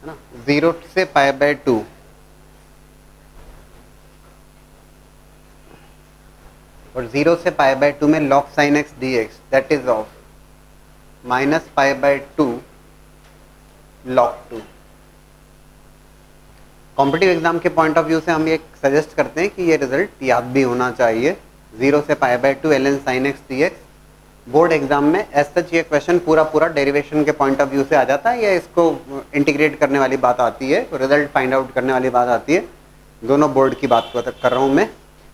है ना, 0 से π/2 और 0 से π/2 में log sin x dx, that is of -π/2 log 2। Competitive exam के पॉइंट ऑफ व्यू से हम ये सजेस्ट करते हैं कि ये रिजल्ट याद भी होना चाहिए, 0 से π/2 ln sin x dx। Board exam में एज सच ये क्वेश्चन पूरा डेरिवेशन के पॉइंट ऑफ व्यू से आ जाता है, ये इसको इंटीग्रेट करने वाली बात आती है, रिजल्ट फाइंड आउट करने वाली बात आती है। दोनों बोर्ड की बात कर रहा हूँ मैं।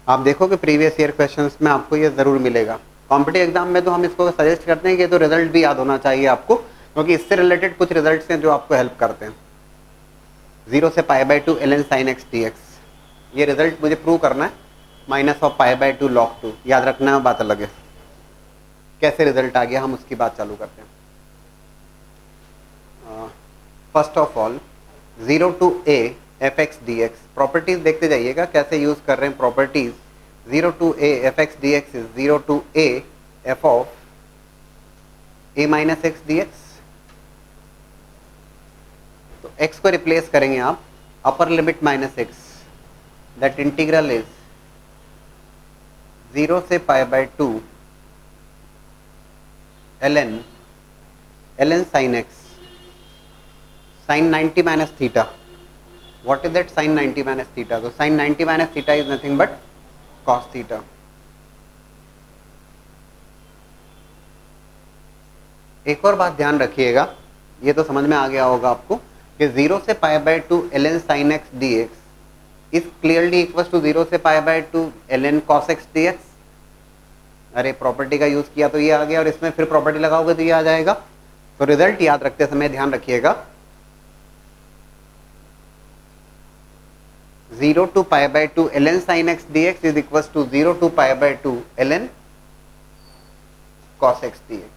आप देखो कि प्रीवियस ईयर क्वेश्चंस में आपको ये जरूर मिलेगा। कॉम्पिटिटिव एग्जाम में तो हम इसको सजेस्ट करते हैं कि तो रिजल्ट भी याद होना चाहिए आपको, क्योंकि इससे रिलेटेड कुछ रिजल्ट्स हैं जो आपको हेल्प करते हैं। 0 से π/2 ln sin x dx, ये रिजल्ट मुझे प्रूव करना है, माइनस ऑफ π/2 log 2, याद रखना है, बात अलग है। कैसे रिजल्ट आ गया हम उसकी बात चालू करते हैं। First of all 0 to a fx dx, properties देखते जाइएगा कैसे यूज कर रहे हैं properties. 0 to a fx dx is 0 to a F of A minus x d x. तो x को रिप्लेस करेंगे आप upper limit minus x, that integral is 0 से pi by 2 ln sin x sin 90 minus theta. What is that sin 90 minus theta? So sin 90 minus theta is nothing but cos theta. एक और बात ध्यान रखिएगा, ये तो समझ में आ गया होगा आपको कि 0 से pi by 2 ln sin x dx is clearly equal to 0 से pi by 2 ln cos x dx। अरे प्रॉपर्टी का यूज किया तो ये आ गया, और इसमें फिर प्रॉपर्टी लगाओगे तो ये आ जाएगा। तो रिजल्ट याद रखते समय ध्यान रखिएगा, 0 to pi by 2 ln sin x dx is equals to 0 to pi by 2 ln cos x dx।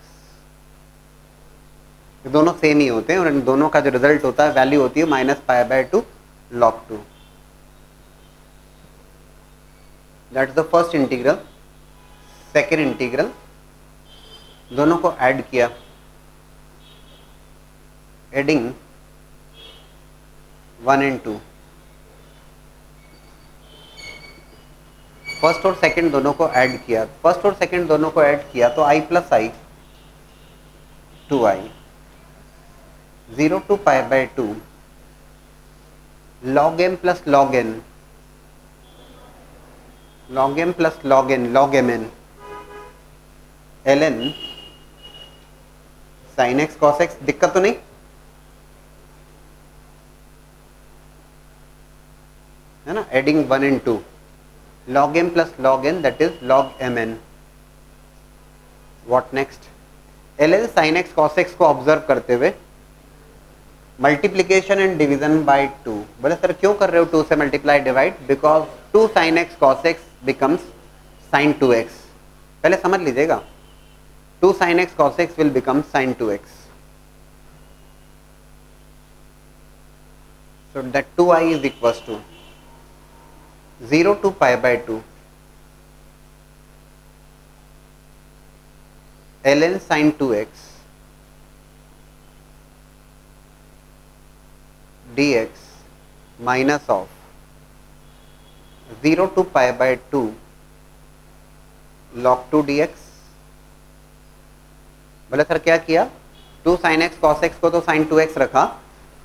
ये दोनों सेम ही होते हैं और इन दोनों का जो रिजल्ट होता है वैल्यू होती है minus pi by 2 log 2। That is the first integral. Second integral, दोनों को ऐड किया, एडिंग 1 एंड 2। फर्स्ट और सेकंड दोनों को ऐड किया, फर्स्ट और सेकंड दोनों को ऐड किया तो i plus I 2i 0 to pi by 2 log m plus log n log m plus log n log mn ln sin x cos x। दिक्कत तो नहीं? है ना, adding 1 and 2 log m plus log n, that is log mn। what next? ln sin x cos x को observe करते हुए multiplication and division bye 2। बोले sir क्यों कर रहे हो 2 से multiply divide? Because 2 sin x cos x becomes sin 2x। पहले समझ लीजिएगा, 2 sin x cos x will become sin 2x। so that 2i is equals to 0 to pi by 2 ln sin 2x dx minus of 0 to pi by 2 log 2 dx। बोले sir क्या किया, 2 sin x cos x को तो sin 2x रखा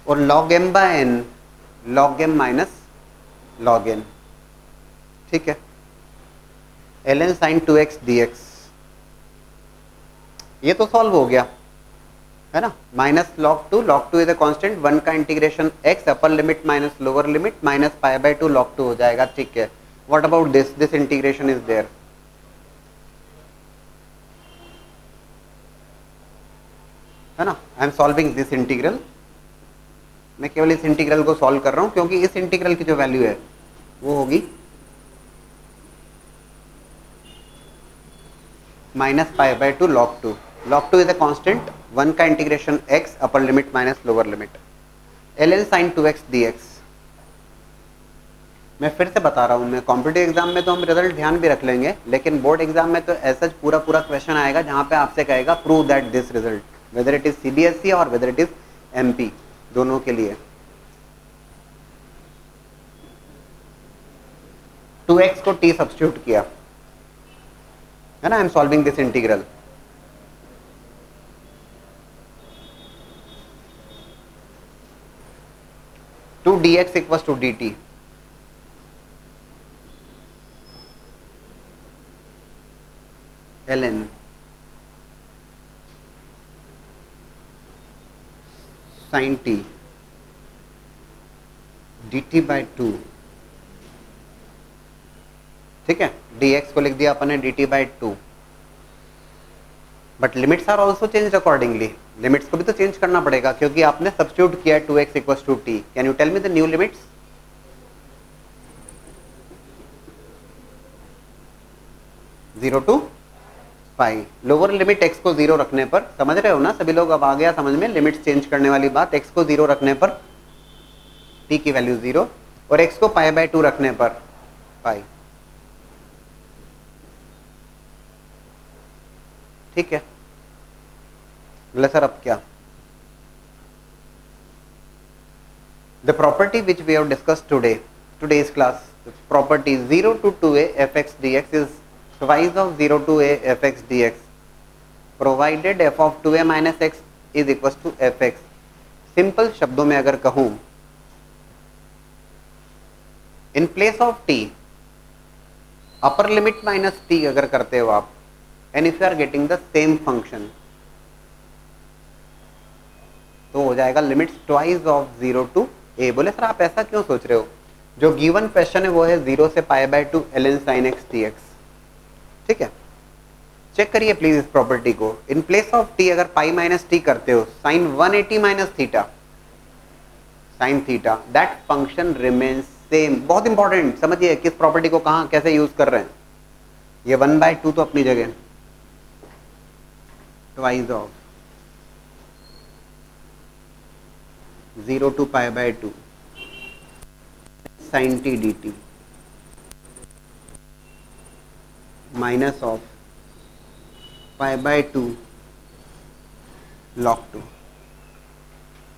और log m by n log m minus log n। ठीक है, ln sin 2x dx ये तो सॉल्व हो गया है ना। Minus log 2 is a constant, 1 का integration x upper limit minus lower limit minus pi by 2 log 2 हो जाएगा। ठीक है, what about this integration is there. है ना, I am solving this integral. मैं केवल इस इंटीग्रल को सॉल्व कर रहा हूं क्योंकि इस इंटीग्रल की जो वैल्यू है वो होगी minus pi by 2 log 2। log 2 is a constant, 1 का integration x upper limit minus lower limit ln sin 2x dx। मैं फिर से बता रहा हूं, मैं कॉम्पिटिटिव एग्जाम में तो हम रिजल्ट ध्यान भी रख लेंगे, लेकिन बोर्ड एग्जाम में तो ऐसा पूरा क्वेश्चन आएगा जहां पे आपसे कहेगा prove that this result, whether it is CBSE और वेदर इट इज एमपी, दोनों के लिए। 2x को t सब्स्टिट्यूट किया, है ना, I am solving this integral. Two dx equals to dt, ln sin t dt by 2। ठीक है, dx को लिख दिया अपन ने dt by 2, but limits are also change accordingly. Limits को भी तो चेंज करना पड़ेगा क्योंकि आपने सब्स्टिट्यूट किया 2x equals to t। Can you tell me the new limits? Zero to pi, lower limit x को 0 रखने पर, समझ रहे हो ना सभी लोग, अब आ गया समझ में लिमिट्स चेंज करने वाली बात। x को 0 रखने पर t की वैल्यू 0 और x को पाई बाय 2 रखने पर पाई। ठीक है, बोले सर अब क्या? The property which we have discussed today's class, the property 0 to 2a fx dx is twice of 0 to a fx dx, provided f of 2a minus x is equals to fx. Simple शब्दों में अगर कहूं, in place of t upper limit minus t अगर करते हो आप, and if you are getting the same function, तो हो जाएगा limits twice of 0 to a. बोले सर आप ऐसा क्यों सोच रहे हो? जो गिवन क्वेश्चन है वो है 0 से pi by 2 ln sin x dx. ठीक है, चेक करिए प्लीज इस प्रॉपर्टी को. इन प्लेस ऑफ t अगर पाई माइनस टी करते हो, sine 180 minus theta sine theta, that function remains same. बहुत इंपॉर्टेंट, समझिए किस प्रॉपर्टी को कहां कैसे यूज कर रहे हैं. ये 1/2 तो अपनी जगह, twice of 0 to pi by 2 sin t dt minus of pi by 2 log 2.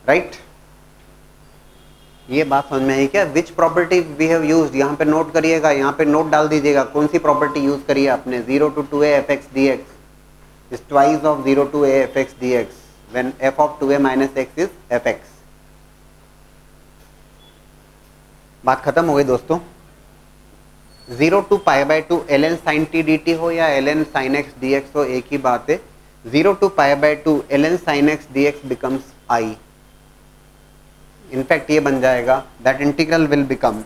Right, ये बात समझ में आई क्या? Which property we have used, यहाँ पे नोट करिएगा, यहाँ पे नोट डाल दीजिएगा. कौन सी प्रॉपर्टी यूज करी है आपने? 0 to 2a fx dx is twice of 0 to a fx dx when f of 2a minus x is fx. बात खत्म हो गई दोस्तों. 0 to pi by 2 ln sin t dt हो या ln sin x dx हो, एक ही बात है. 0 to pi by 2 ln sin x dx becomes I. In fact ये बन जाएगा, दैट इंटीग्रल विल बिकम,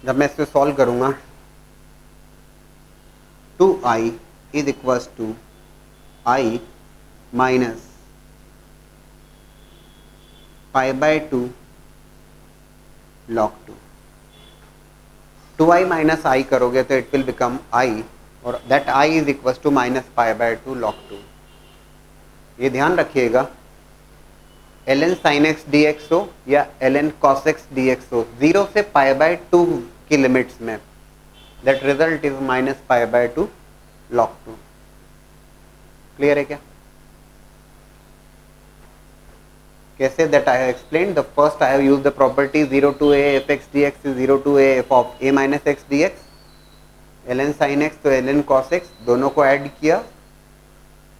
जब मैं इसको सॉल्व करूंगा, 2i is equals to I minus pi by 2 log 2. 2i minus i करोगे तो इट विल बिकम i, और that i is equal to minus pi by 2 log 2. ये ध्यान रखिएगा, ln sin x dx हो या ln cos x dx हो, 0 से पाई बाय 2 की लिमिट्स में, that result is minus pi by 2 log 2. Clear है क्या? कैसे? That I have explained. The first I have used the property 0 to a fx dx is 0 to a f of a minus x dx, ln sin x तो ln cos x, दोनों को add किया,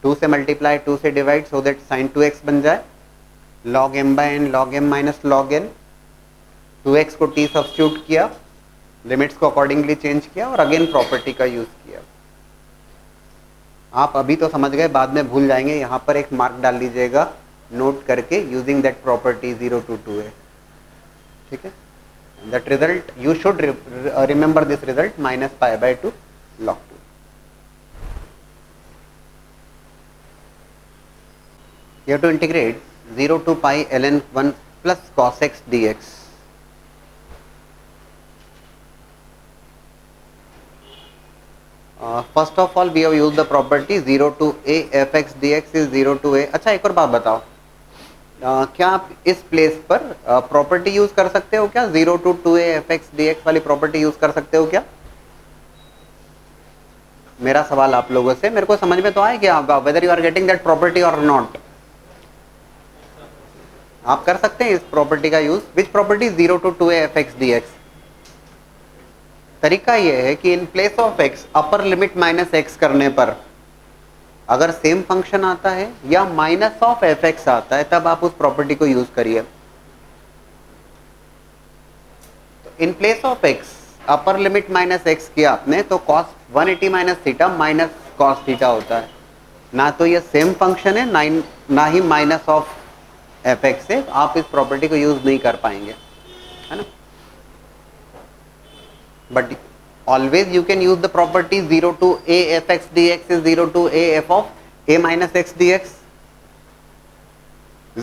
2 से multiply 2 से divide, so that sin 2x बन जाए, log m by n log m minus log n, 2x को t substitute किया, लिमिट्स को अकॉर्डिंगली चेंज किया, और अगेन प्रॉपर्टी का यूज किया. आप अभी तो समझ गए, बाद में भूल जाएंगे. यहाँ पर एक मार्क डाल लीजिएगा नोट करके, using that property 0 to 2a. ठीक है, that result you should remember this result, minus pi by 2 log 2. You have to integrate 0 to pi ln 1 plus cos x dx. First of all we have used the property 0 to a fx dx is 0 to a. अच्छा एक और बात बताओ, क्या आप इस place पर property use कर सकते हो क्या? 0 to 2a fx dx वाली प्रॉपर्टी यूज कर सकते हो क्या? मेरा सवाल आप लोगों से, मेरे को समझ में तो आए क्या whether you are getting that property और नॉट? आप कर सकते हैं इस प्रॉपर्टी का use. Which property? 0 to 2a fx dx. तरीका यह है कि in place of x upper limit minus x करने पर अगर सेम फंक्शन आता है या माइनस ऑफ fx आता है, तब आप उस प्रॉपर्टी को यूज करिए. तो इन place of x upper limit minus x किया आपने, तो cos 180 minus theta minus cos theta होता है. ना तो ये सेम फंक्शन है, ना ही माइनस ऑफ fx है. आप इस प्रॉपर्टी को यूज नहीं कर पाएंगे, है ना. But always you can use the property 0 to a fx dx is 0 to a f of a minus x dx.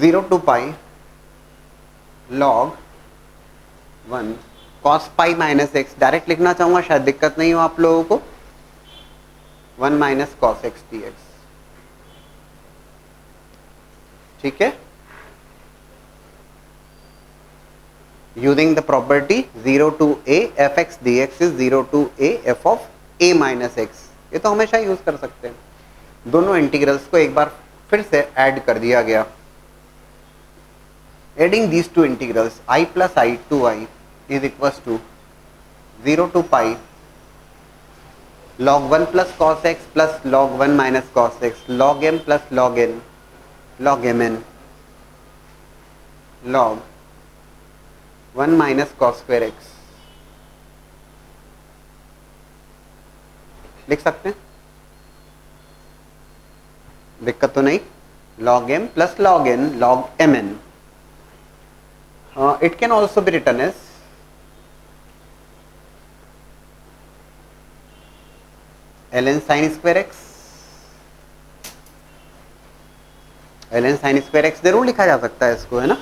0 to pi log 1 cos pi minus x, direct लिखना चाहूंगा, शायद दिक्कत नहीं हो आप लोगों को, 1 minus cos x dx. ठीक है, using the property 0 to a fx dx is 0 to a f of a minus x. ये तो हमेशा यूज कर सकते हैं. दोनों इंटीग्रल्स को एक बार फिर से ऐड कर दिया गया. Adding these two integrals I plus I 2I is equals to 0 to pi log 1 plus cos x plus log 1 minus cos x log m plus log n log mn log 1 minus cos square x. लिख सकते हैं, दिक्कत तो नहीं. log m plus log n log mn. It can also be written as ln sin square x. ln sin square x जरूर लिखा जा सकता है इसको, है ना.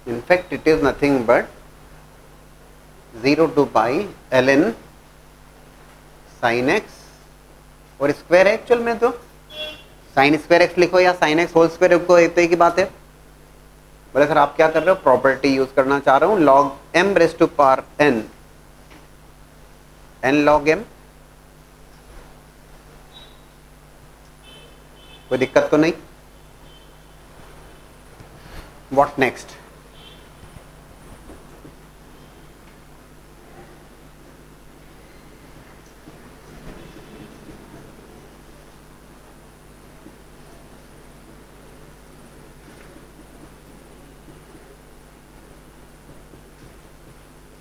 In fact, it is nothing but 0 to pi ln sin x और square. Actual में तो sin स्क्वायर x लिखो या sin x होल स्क्वायर लिखो, एक तो एक ही बात है. बोले सर आप क्या कर रहे हो, प्रॉपर्टी यूज करना चाह रहा हूं. log m raise to power n n log m, कोई दिक्कत तो नहीं. What next.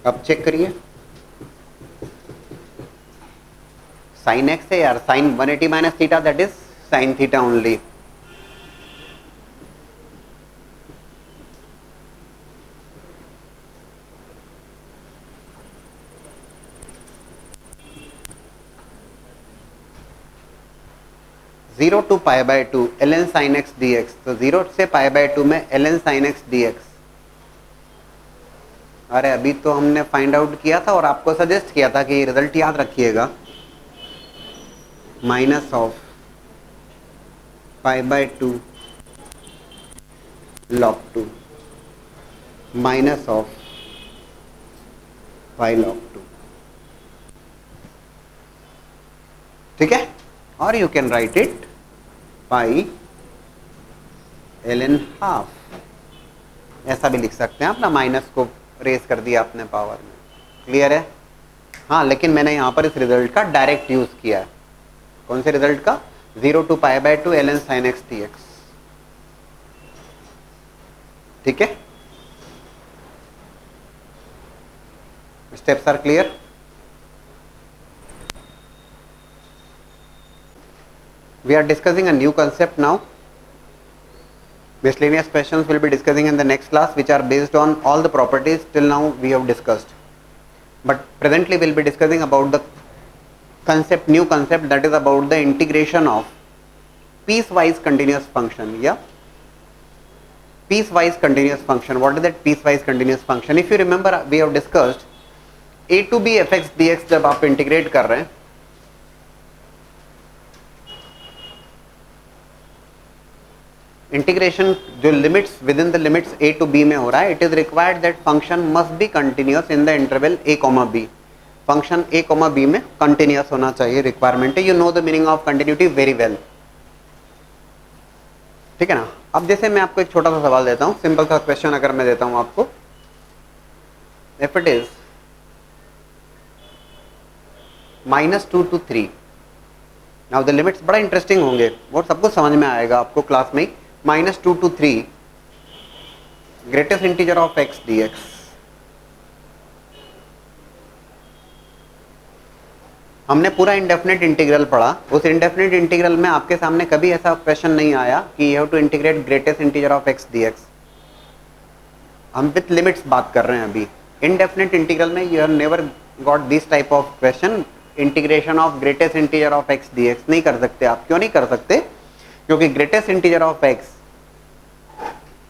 अब चेक करिए. साइन एक्स है यार, sine 180 minus theta that is sine theta only. Zero to pi by two l n sine x d x. तो 0 से पाई बाय टू में l n sine x d x. अरे अभी तो हमने फाइंड आउट किया था और आपको सजेस्ट किया था कि रिजल्ट याद रखिएगा. Minus of pi by two log two minus of pi log two. ठीक है. और you can write it pi l n half, ऐसा भी लिख सकते हैं. अपना माइनस को रेस कर दिया अपने पावर में. क्लियर है. हाँ, लेकिन मैंने यहाँ पर इस रिजल्ट का डायरेक्ट यूज किया है. कौन से रिजल्ट का. 0 to pi by two l n sine x t x. ठीक है. Steps are clear. We are discussing a new concept now. Miscellaneous questions we'll be discussing in the next class, which are based on all the properties till now we have discussed. But presently we'll be discussing about the concept, new concept, that is about the integration of piecewise continuous function. Yeah, piecewise continuous function. What is that piecewise continuous function? If you remember, we have discussed a to b fx dx. जब आप integrate कर रहे हैं, integration जो limits within the limits a to b में हो रहा है, it is required that function must be continuous in the interval a, b. Function a, b में कंटिन्यूअस होना चाहिए, रिक्वायरमेंट है. You know the meaning of continuity very well. ठीक है ना. अब जैसे मैं आपको एक छोटा सा सवाल देता हूं, सिंपल सा क्वेश्चन अगर मैं देता हूं आपको. If it is -2 to 3. Now the limits बड़ा इंटरेस्टिंग होंगे, वो सब कुछ समझ में आएगा आपको क्लास में. -2 to 3 greatest integer of x dx. हमने पूरा इंडेफिनेट इंटीग्रल पढ़ा. उस इंडेफिनेट इंटीग्रल में आपके सामने कभी ऐसा क्वेश्चन नहीं आया कि you have to integrate greatest integer of x dx. हम विथ लिमिट्स बात कर रहे हैं अभी. इंडेफिनेट इंटीग्रल में you have never got this type of question. Integration of greatest integer of x dx नहीं कर सकते आप. क्यों नहीं कर सकते? क्योंकि greatest integer of x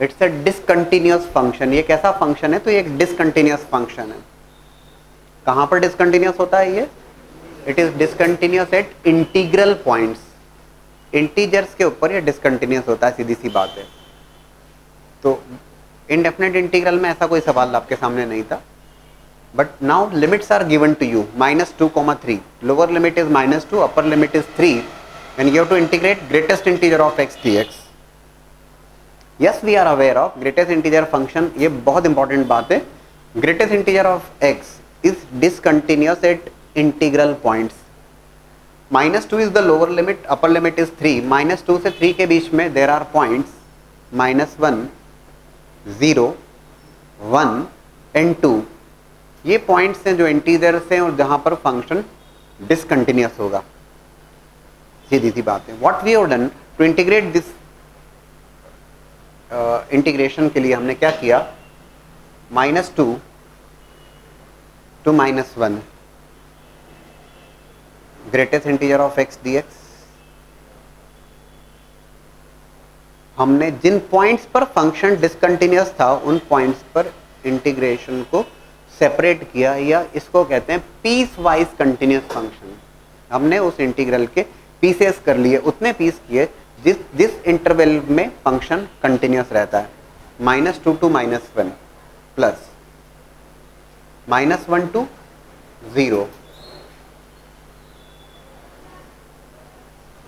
it's a discontinuous function. ये कैसा फंक्शन है? तो ये एक डिसकंटिन्यूअस फंक्शन है. कहां पर डिसकंटिन्यूअस होता है ये? It is discontinuous at integral points. Integers के ऊपर ये डिसकंटिन्यूअस होता है, सीधी सी बात है. तो इनडेफिनेट इंटीग्रल में ऐसा कोई सवाल आपके सामने नहीं था, but now limits are given to you, -2, 3, lower limit is -2, upper limit is 3, and you have to integrate greatest integer of x dx. Yes, we are aware of greatest integer function, ये बहुत important बात है. Greatest integer of x is discontinuous at integral points. -2 is the lower limit, upper limit is 3. -2 से 3 के बीच में there are points -1, 0, 1 and 2. ये points हैं जो इंटीजर्स हैं और जहां पर फंक्शन डिसकंटिन्यूस होगा. सीधी सी बात है. What we have done to integrate this, integration के लिए हमने क्या किया, -2 to -1 greatest integer of x dx. हमने जिन पॉइंट्स पर फंक्शन डिसकंटिन्यूस था उन पॉइंट्स पर इंटीग्रेशन को सेपरेट किया, या इसको कहते हैं पीस वाइज कंटिन्यूस फंक्शन. हमने उस इंटीग्रल के पीसेस कर लिए, उतने पीस किए जिस इंटरवल में फंक्शन कंटिन्यूस रहता है. -2 to -1 plus -1 to 0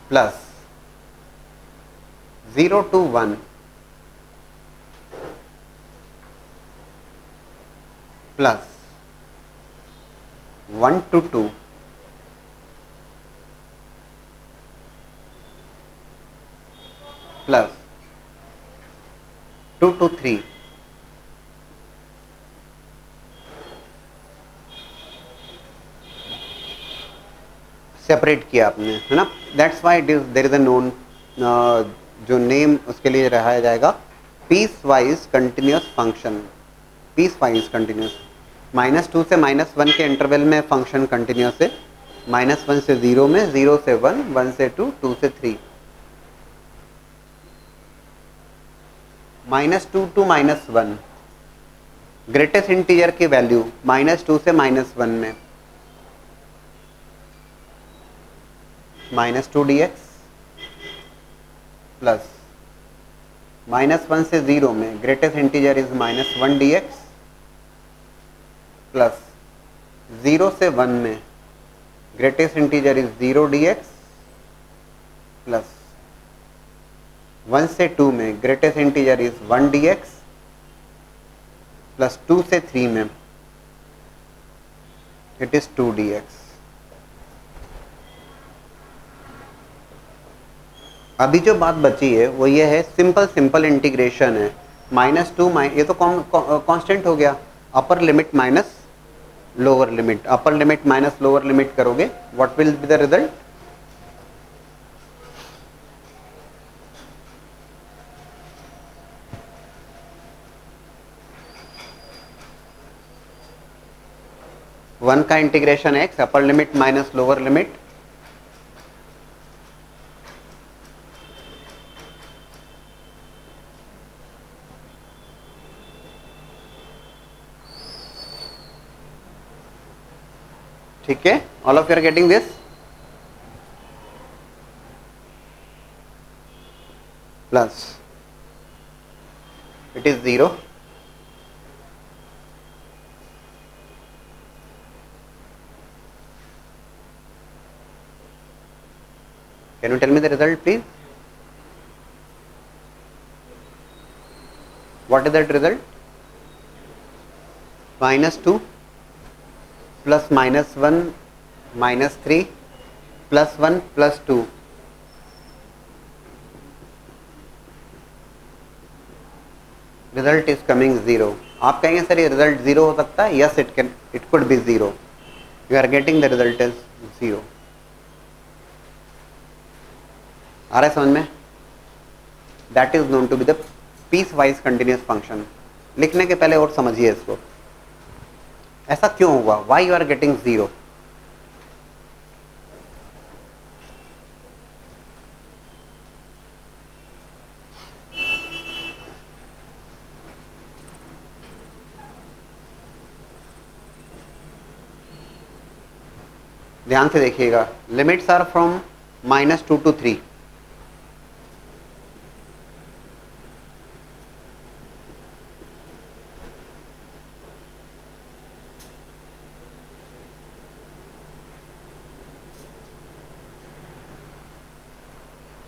plus 0 to 1 plus 1 to 2 plus 2 to 3 separate किया आपने, है ना. That's why there is a known, जो नेम उसके लिए रहा जाएगा piecewise continuous function. Piecewise continuous. -2 से -1 के इंटरवल में फंक्शन कंटिन्यूस है. -1 से 0 में, 0 से 1, 1 से 2, 2 से 3. -2 to -1 ग्रेटेस्ट इंटीजर की वैल्यू -2 से -1 में -2 dx प्लस -1 से 0 में greatest integer is -1 dx plus 0 से 1 में greatest integer is 0 dx plus 1 से 2 में greatest integer is 1 dx plus 2 से 3 में इट इज 2 dx. अभी जो बात बची है वो ये है, सिंपल इंटीग्रेशन है. -2 ये तो कांस्टेंट हो गया, upper limit minus lower limit, upper limit minus lower limit करोगे, what will be the result, one का integration x, upper limit minus lower limit, ठीक है. All of you are getting this. Plus it is 0 Can you tell me the result, please? What is that result? -2 plus -1 -3 plus 1 plus 2. Result is coming 0. आप कहेंगे sir ये result 0 हो सकता है? Yes, it could be 0. You are getting the result as 0. आ रहा है समझ में? That is known to be the piecewise continuous function. लिखने के पहले और समझिए इसको, ऐसा क्यों हुआ, वाई यू आर गेटिंग 0. ध्यान से देखिएगा, limits are from -2 to 3.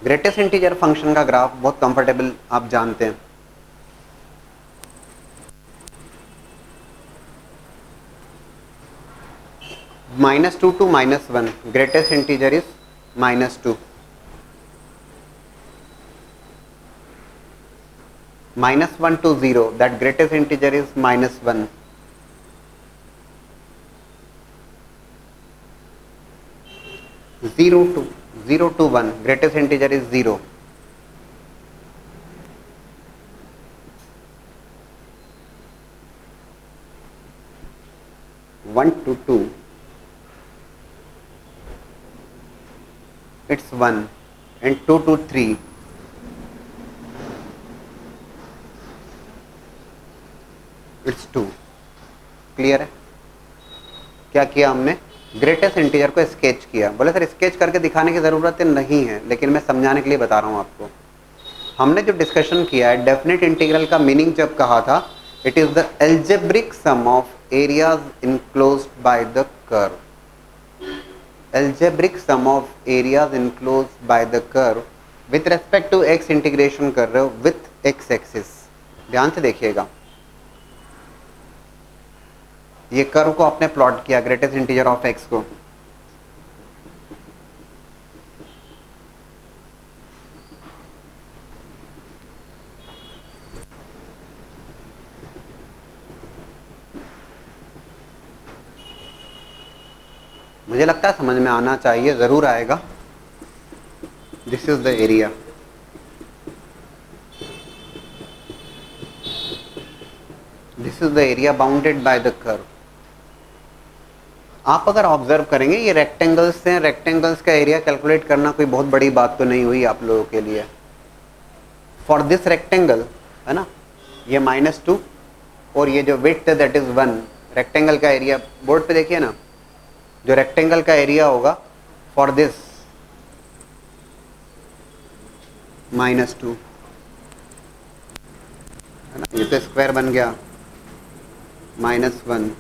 Greatest integer function का ग्राफ बहुत कंफर्टेबल आप जानते हैं, -2 to -1, greatest integer is -2, -1 to 0, that greatest integer is -1, zero to 1, greatest integer is 0, 1 to 2, it's 1, and 2 to 3, it's 2. Clear है? क्या किया हमने? ग्रेटेस्ट इंटीजर को स्केच किया। बोले सर स्केच करके दिखाने की ज़रूरत नहीं है, लेकिन मैं समझाने के लिए बता रहा हूँ आपको। हमने जो डिस्कशन किया है डेफिनेट इंटीग्रल का मीनिंग जब कहा था, it is the algebraic sum of areas enclosed by the curve. Algebraic sum of areas enclosed by the curve with respect to x integration कर रहे हो विथ एक्स एक्सिस। ध्यान से देखिएगा, ये कर्व को आपने प्लॉट किया ग्रेटेस्ट इंटीजर ऑफ एक्स को, मुझे लगता है समझ में आना चाहिए, जरूर आएगा। This is the area, this is the area bounded by the curve. आप अगर ऑब्जर्व करेंगे ये रेक्टेंगल्स हैं, रेक्टेंगल्स का एरिया कैलकुलेट करना कोई बहुत बड़ी बात तो नहीं हुई आप लोगों के लिए। फॉर दिस रेक्टेंगल है ना, ये -2 और ये जो विड्थ है दैट इज 1। रेक्टेंगल का एरिया बोर्ड पे देखिए ना, जो रेक्टेंगल का एरिया होगा फॉर दिस -2 है ना, ये तो स्क्वायर बन गया, -1,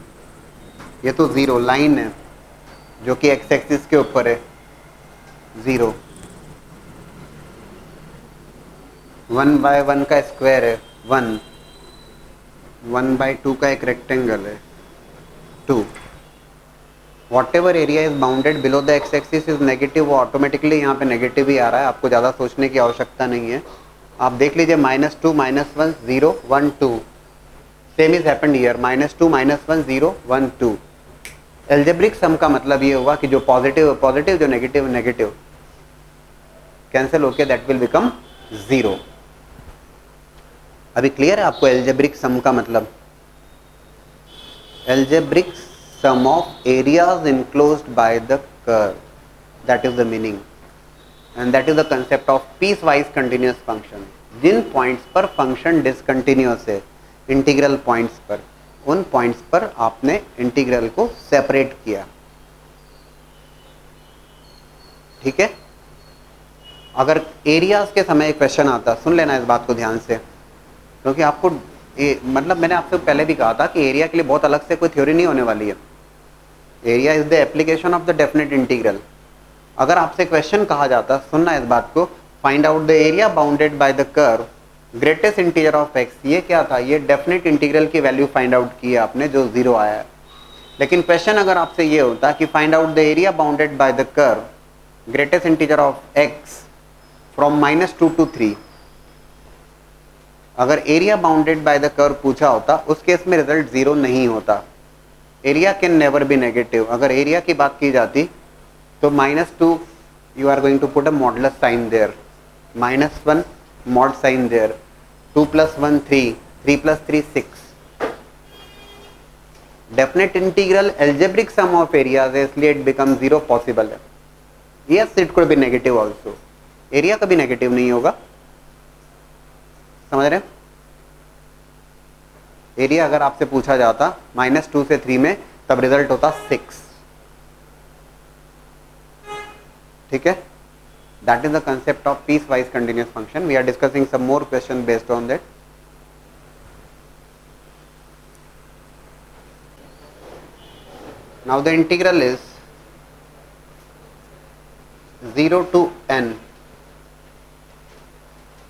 ये तो 0 लाइन है जो कि एक्स एक्सिस के ऊपर है, 0, 1/1 का स्क्वायर है 1, 1/2 का एक रेक्टेंगल है 2। What ever area is bounded below the x axis is negative, वो ऑटोमेटिकली यहाँ पे नेगेटिव ही आ रहा है, आपको ज़्यादा सोचने की आवश्यकता नहीं है। आप देख लीजिए -2 -1 0 1 2, same is happened here, -2 -1 0 1 2। Algebraic sum का मतलब ये हुआ कि जो पॉजिटिव पॉजिटिव, जो नेगेटिव नेगेटिव कैंसिल होके दैट विल बिकम 0। अभी क्लियर है आपको एल्जेब्रिक सम का मतलब? Algebraic sum of areas enclosed by the curve, that is the meaning, and that is the concept of piecewise continuous function। जिन points पर function discontinuous है, integral points पर, उन पॉइंट्स पर आपने इंटीग्रल को सेपरेट किया। ठीक है? अगर एरियाज के समय क्वेश्चन आता, सुन लेना इस बात को ध्यान से, क्योंकि आपको मतलब मैंने आपसे पहले भी कहा था कि एरिया के लिए बहुत अलग से कोई थ्योरी नहीं होने वाली है। Area is the application of the definite integral. अगर आपसे क्वेश्चन कहा जाता, सुनना इस बात को, find out the area bounded by the curve greatest integer of x, ये क्या था? ये डेफिनेट इंटीग्रल की वैल्यू फाइंड आउट की है आपने, जो 0 आया है। लेकिन क्वेश्चन अगर आपसे ये होता कि find out the area bounded by the curve greatest integer of x from -2 to 3, अगर area bounded by the curve पूछा होता, उस केस में रिजल्ट 0 नहीं होता। Area can never be negative. अगर एरिया की बात की जाती तो -2 you are going to put a modulus sign there, -1 mod sign there, 2 + 1 3, 3 + 3 6। Definite integral algebraic sum of areas है, इसलिए इट बिकम 0 पॉसिबल है। Yes it could be negative also, area कभी नेगेटिव नहीं होगा, समझ रहे हैं? एरिया अगर आपसे पूछा जाता -2 से 3 में, तब रिजल्ट होता 6। ठीक है? That is the concept of piecewise continuous function. We are discussing some more question based on that. Now the integral is 0 to n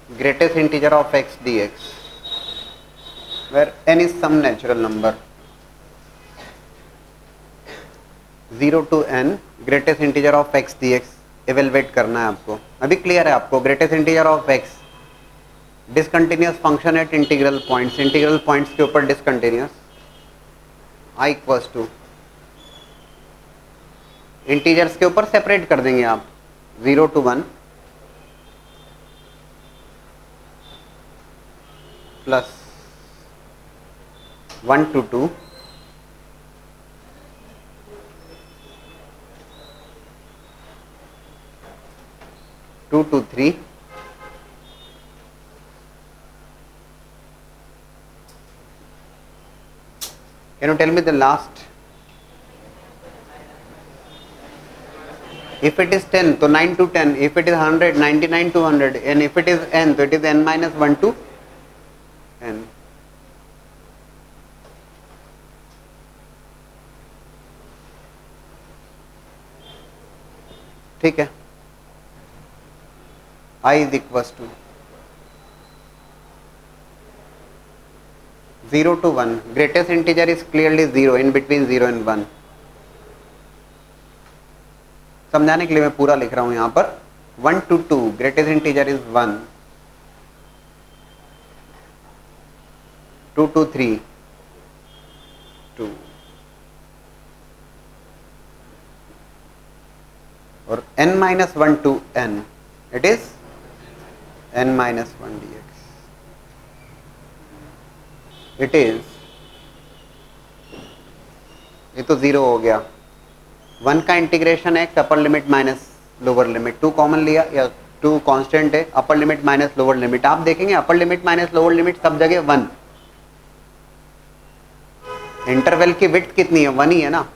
greatest integer of x dx, where n is some natural number. 0 to n greatest integer of x dx evaluate करना है आपको. अभी clear है आपको? greatest integer of x discontinuous function at integral points, integral points के ऊपर discontinuous. i equals to integers के ऊपर सेपरेट कर देंगे आप. 0 to 1 plus 1 to 2 2 to 3 Can you tell me the last? If it is 10, तो 9 to 10. If it is 100, 99 to 100. And if it is n, तो it is n minus 1 to n. ठीक है. I is equals to 0 to 1. Greatest integer is clearly 0, in between 0 and 1. समझाने के लिए मैं पूरा लिख रहा हूं यहां पर. 1 to 2 greatest integer is 1. 2 to 3 2 और n minus 1 to n it is n minus 1 dx. It is, ये तो 0 हो गया. 1 का integration x upper limit minus lower limit. 2 common लिया या 2 कांस्टेंट है. अपर लिमिट माइनस लोअर लिमिट. आप देखेंगे अपर लिमिट माइनस लोअर लिमिट सब जगह 1. इंटरवल की विड्थ कितनी है? 1 ही है ना.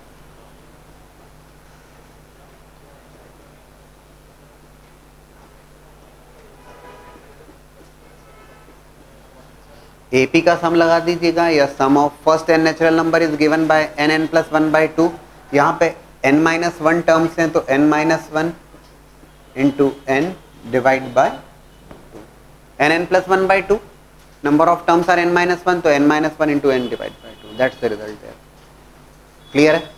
AP का सम लगा दीजिएगा. या sum of first n natural number is given by nn plus 1 by 2. यहाँ पे n माइनस 1 टर्म्स हैं तो n minus 1 into n divide by 2. nn plus 1 by 2. Number of terms are n minus 1 तो n minus 1 into n divide by 2. That's the result है. Clear है?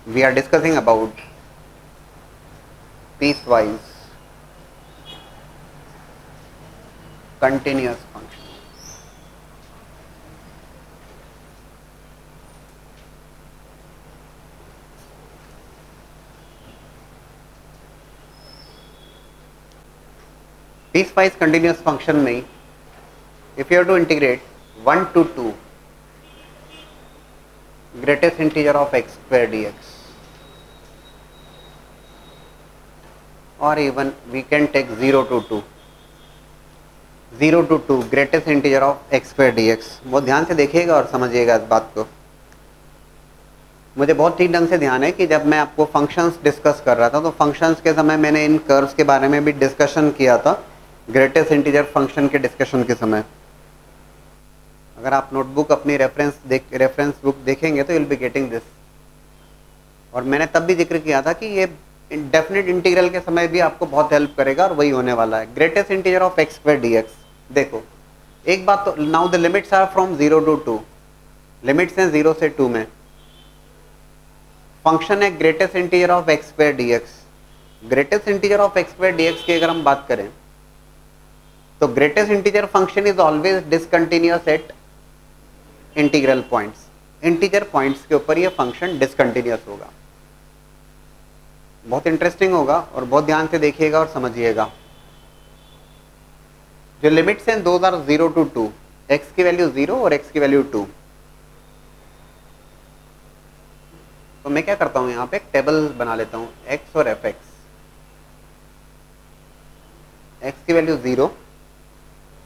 We are discussing about piecewise continuous function. Piecewise continuous function में if you have to integrate 1 to 2 greatest integer of x square dx, or even we can take 0 to 2 0 to 2 greatest integer of x square d x. बहुत ध्यान से देखिएगा और समझिएगा इस बात को. मुझे बहुत ठीक ढंग से ध्यान है कि जब मैं आपको फंक्शंस डिस्कस कर रहा था तो फंक्शंस के समय मैंने इन कर्व्स के बारे में भी डिस्कशन किया था ग्रेटेस्ट इंटीजर फंक्शन के डिस्कशन के समय. अगर आप नोटबुक अपनी रेफरेंस बुक देखेंगे तो you will be getting this. और मैंने तब भी जिक्र किया था कि ये डेफिनेट इंटीग्रल के समय भी आपको बहुत हेल्प करेगा और वही होने वाला है. Greatest integer of x square d x. देखो एक बात तो, now the limits are from 0 to 2. Limits हैं 0 से 2 में. फंक्शन है greatest integer of x square d x. Greatest integer of x square d x की अगर हम बात करें तो greatest integer function is always discontinuous at integral points. Integer points के ऊपर ये फंक्शन डिसकंटिन्यूअस होगा. बहुत इंटरेस्टिंग होगा और बहुत ध्यान से देखिएगा और समझिएगा. जो लिमिट्स हैं दोज आर 0 to 2. x की वैल्यू 0 और x की वैल्यू 2. तो मैं क्या करता हूं, यहां पे एक टेबल बना लेता हूं x और fx. x की वैल्यू 0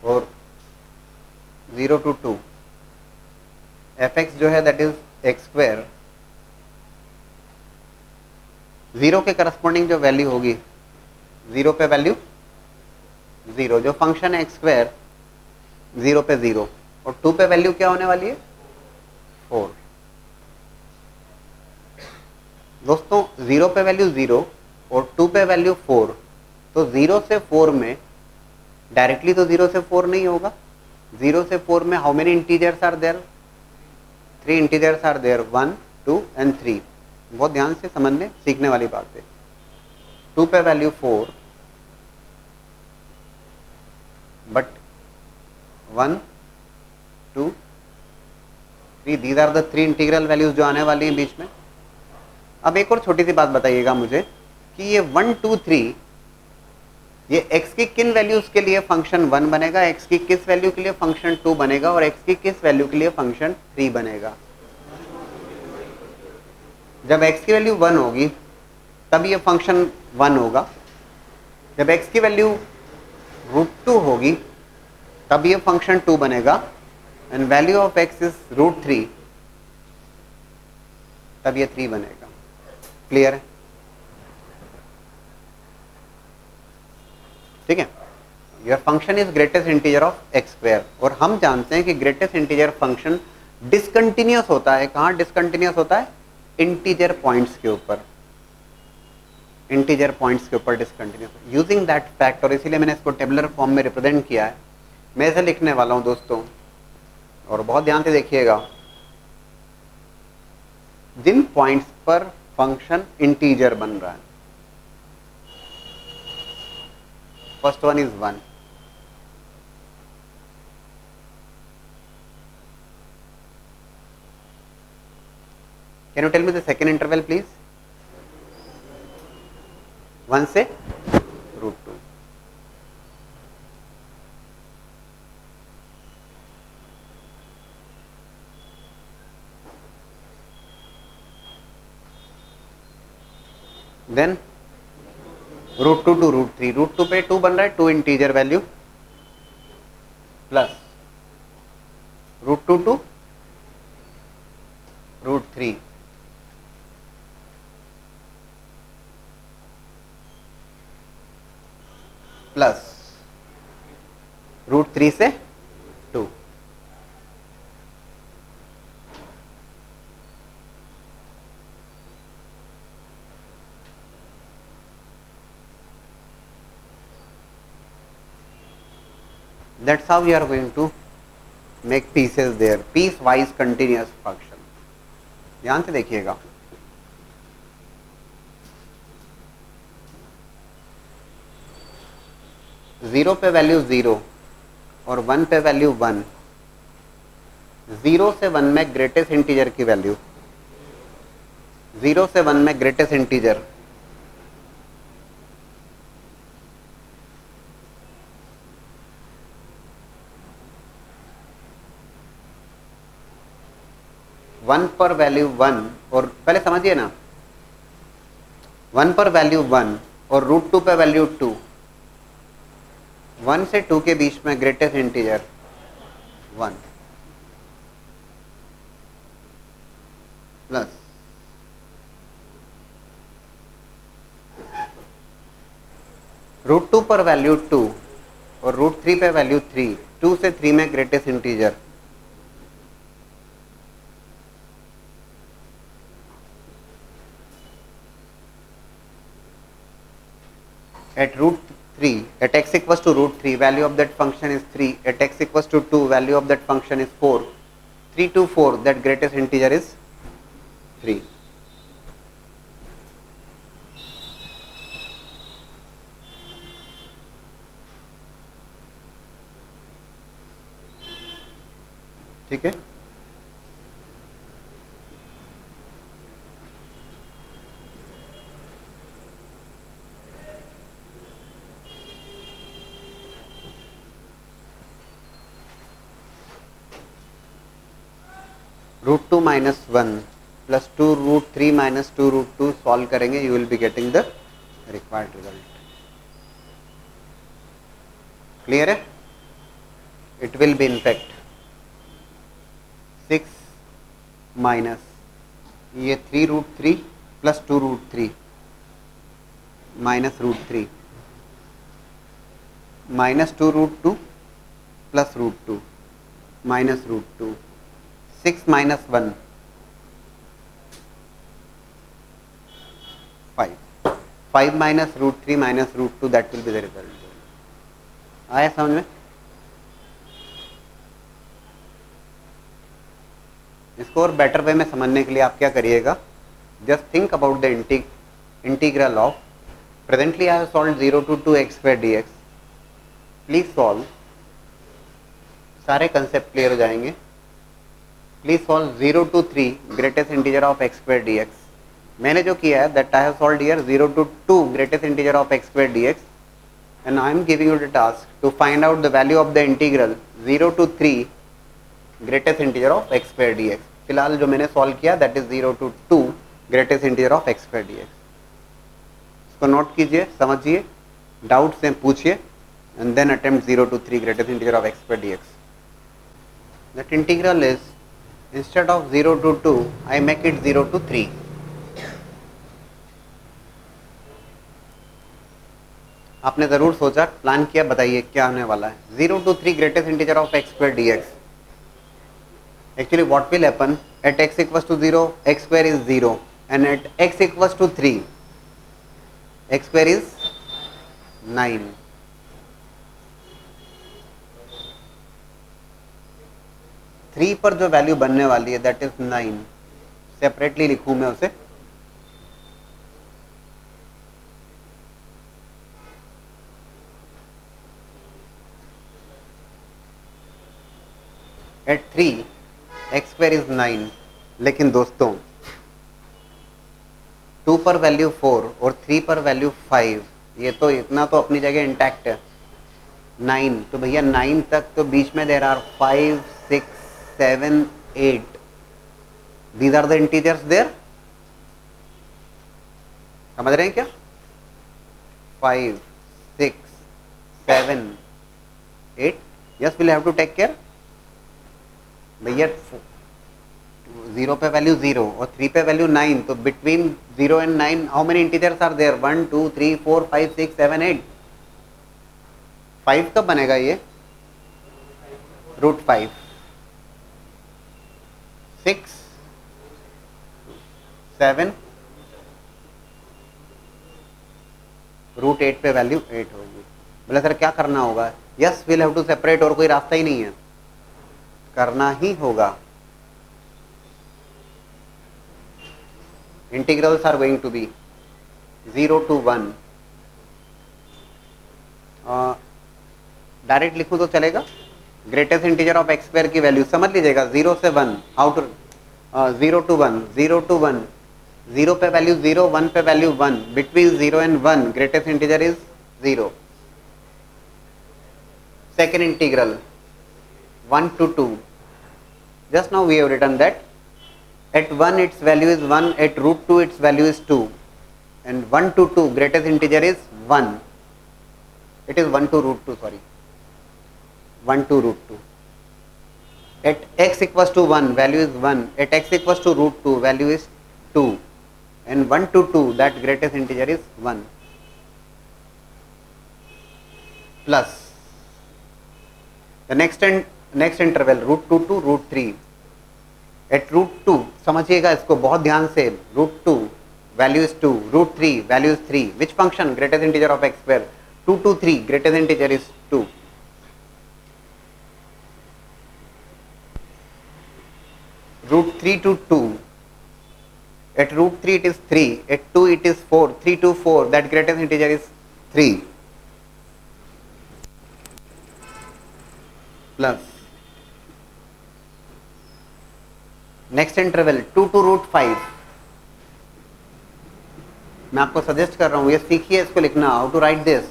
और 0 to 2. fx जो है दैट इज एक्स स्क्वायर. 0 के करस्पॉन्डिंग जो वैल्यू होगी, 0 पे वैल्यू 0. जो फंक्शन है एक्स स्क्वायर 0 पे 0 और 2 पे वैल्यू क्या होने वाली है 4. दोस्तों 0 पे वैल्यू 0 और 2 पे वैल्यू 4. तो 0 से 4 में डायरेक्टली तो 0 से 4 नहीं होगा. 0 से 4 में how many integers are there? 3 integers are there, 1 2 and 3. बहुत ध्यान से समझने सीखने वाली बात है. 2 पे value 4, but 1 2 3, these are the 3 integral values जो आने वाली हैं बीच में. अब एक और छोटी सी बात बताइएगा मुझे कि ये 1 2 3 ये x की किन वैल्यूज के लिए फंक्शन 1 बनेगा, x की किस वैल्यू के लिए फंक्शन 2 बनेगा और x की किस वैल्यू के लिए फंक्शन 3 बनेगा. जब x की वैल्यू 1 होगी तब ये फंक्शन 1 होगा. जब x की वैल्यू √2 होगी तब ये फंक्शन 2 बनेगा. And value of x is √3 तब ये 3 बनेगा. क्लियर है? ठीक है. Your function is greatest integer of x square. और हम जानते हैं कि ग्रेटेस्ट इंटीजर फंक्शन डिसकंटिन्यूअस होता है. कहाँ डिसकंटिन्यूअस होता है? इंटीजर पॉइंट्स के ऊपर. इंटीजर पॉइंट्स के ऊपर डिसकंटिन्यूअस. यूजिंग दैट फैक्ट, और इसीलिए मैंने इसको टेबुलर फॉर्म में रिप्रेजेंट किया है. मैं इसे लिखने वाला हूं दोस्तों, और बहुत ध्यान से देखिएगा. जिन पॉइंट्स पर फंक्शन इंटीजर बन रहा है, first one is 1. Can you tell me the second interval please? 1 से √2. Then √2 to √3. √2 पे 2 बन रहा है, 2 integer value, plus √2 to √3 plus √3 से 2. That's how we are going to make pieces there. Piecewise continuous function. ध्यान से देखिएगा. जीरो पे वैल्यू 0 और 1 पे वैल्यू 1. 0 से 1 में ग्रेटेस्ट इंटीजर की वैल्यू, 0 से 1 में ग्रेटेस्ट इंटीजर 1 पर वैल्यू 1, और पहले समझिए ना, 1 पर वैल्यू 1 और √2 पे वैल्यू 2. 1 से 2 के बीच में ग्रेटेस्ट इंटीजर 1 प्लस √2 पर वैल्यू 2 और √3 पे वैल्यू 3. 2 से 3 में greatest integer at √3, at x equals to √3, value of that function is 3. At x equals to 2, value of that function is 4. 3 to 4, that greatest integer is 3. ठीक है. √2 minus 1 plus 2 √3 minus 2 √2 solve करेंगे, you will be getting the required result. Clear है? It will be in fact 6 minus ये 3 √3 plus 2 √3 minus √3 minus 2 √2 plus √2 minus √2. 6 minus 1 5. 5 minus √3 minus √2, that will be the result. आया समझ में? इसको और बेटर वे में समझने के लिए आप क्या करिएगा, just think about the integral of, presently I have solved 0 to 2x square dx. Please solve, सारे कंसेप्ट क्लियर हो जाएंगे. Please solve 0 to 3 greatest integer of x square dx. मैंने जो किया है that I have solved here 0 to 2 greatest integer of x square dx, and I am giving you the task to find out the value of the integral 0 to 3 greatest integer of x square dx. फिलहाल जो मैंने solve किया that is 0 to 2 greatest integer of x square dx. इसको note कीजिए, समझिए, doubt से पूछिए, and then attempt 0 to 3 greatest integer of x square dx. That integral is, instead of 0 to 2 I make it 0 to 3. आपने जरूर सोचा, plan किया, बताइए क्या होने वाला है. 0 to 3 greatest integer of x square dx. Actually what will happen at x equals to 0 x square is 0, and at x equals to 3 x square is 9. Three पर जो वैल्यू बनने वाली है दैट इज 9. सेपरेटली लिखूं मैं उसे, eight 3 x square is 9. लेकिन दोस्तों 2 पर वैल्यू 4 और 3 पर वैल्यू 5, ये तो इतना तो अपनी जगह इंटैक्ट है. 9 तो भैया 9 तक तो बीच में there are 5 6 7 8. These are the integers there. समझ रहे हैं क्या? 5 6 7 8. Yes, will have to take care भैया. 0 पे वैल्यू 0 और 3 पे वैल्यू 9, तो between 0 and 9 how many integers are there? 1 2 3 4 5 6 7 8. 5 कब बनेगा ये? √5. 6 7 √8 पे वैल्यू 8 होगी. बोले सर क्या करना होगा? Yes, will have to separate, और कोई रास्ता ही नहीं है, करना ही होगा. Integrals are going to be 0 to 1. Direct लिखूं तो चलेगा. Greatest integer of x square की वैल्यू समझ लीजिएगा 0 से 1. How to 0 to 1 0 to 1. 0 पे वैल्यू 0, 1 पे value 1. Between 0 and 1 greatest integer is 0. Second integral 1 to 2. Just now we have written that at 1 its value is 1, at √2 its value is 2, and 1 to 2 greatest integer is 1. It is 1 to √2, sorry, 1 to √2. At x equals to 1 value is 1, at x equals to √2 value is 2, and 1 to 2 that greatest integer is 1. Plus the next interval √2 to √3. Eight √2 समझिएगा इसको बहुत ध्यान से. √2 value is 2, √3 value is 3. Which function? Greatest integer of x square. 2 to 3 greatest integer is 2. √3 to 2. At √3 it is 3, at 2 it is 4, 3 to 4 that greatest integer is 3. Plus next interval 2 to √5. मैं आपको suggest कर रहा हूं, ये सीखिए इसको लिखना, how to right this.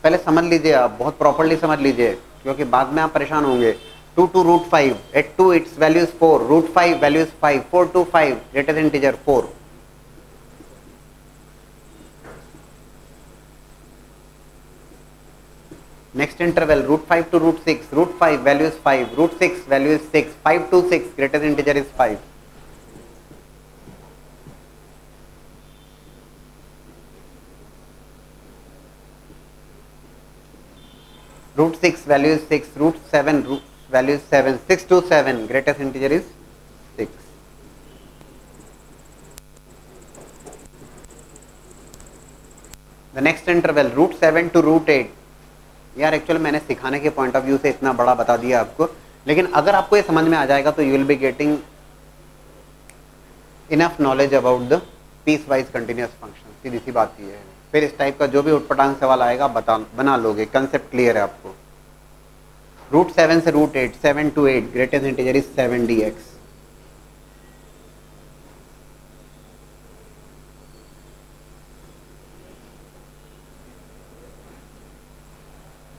पहले समझ लीजिए, आप बहुत प्रॉपर्ली समझ लीजिए, क्योंकि बाद में आप परेशान होंगे. 2 to √5. At 2 it's value is 4, √5 value is 5, 4 to 5 greatest integer 4. Next interval √5 to √6. √5 value is 5, √6 value is 6, 5 to 6 greatest integer is 5. √6 value is 6, √7 value is 7, 6 to 7 greatest integer is 6. The next interval √7 to √8. यार actually मैंने सिखाने के point of view से इतना बड़ा बता दिया आपको, लेकिन अगर आपको ये समझ में आ जाएगा तो you will be getting enough knowledge about the piecewise continuous function. सीधी सी बात ये है। फिर इस टाइप का जो भी उटपटांग सवाल आएगा बना लोगे, कंसेप्ट क्लियर है आपको। √7 से √8, 7 to 8 greatest integer is 7dx।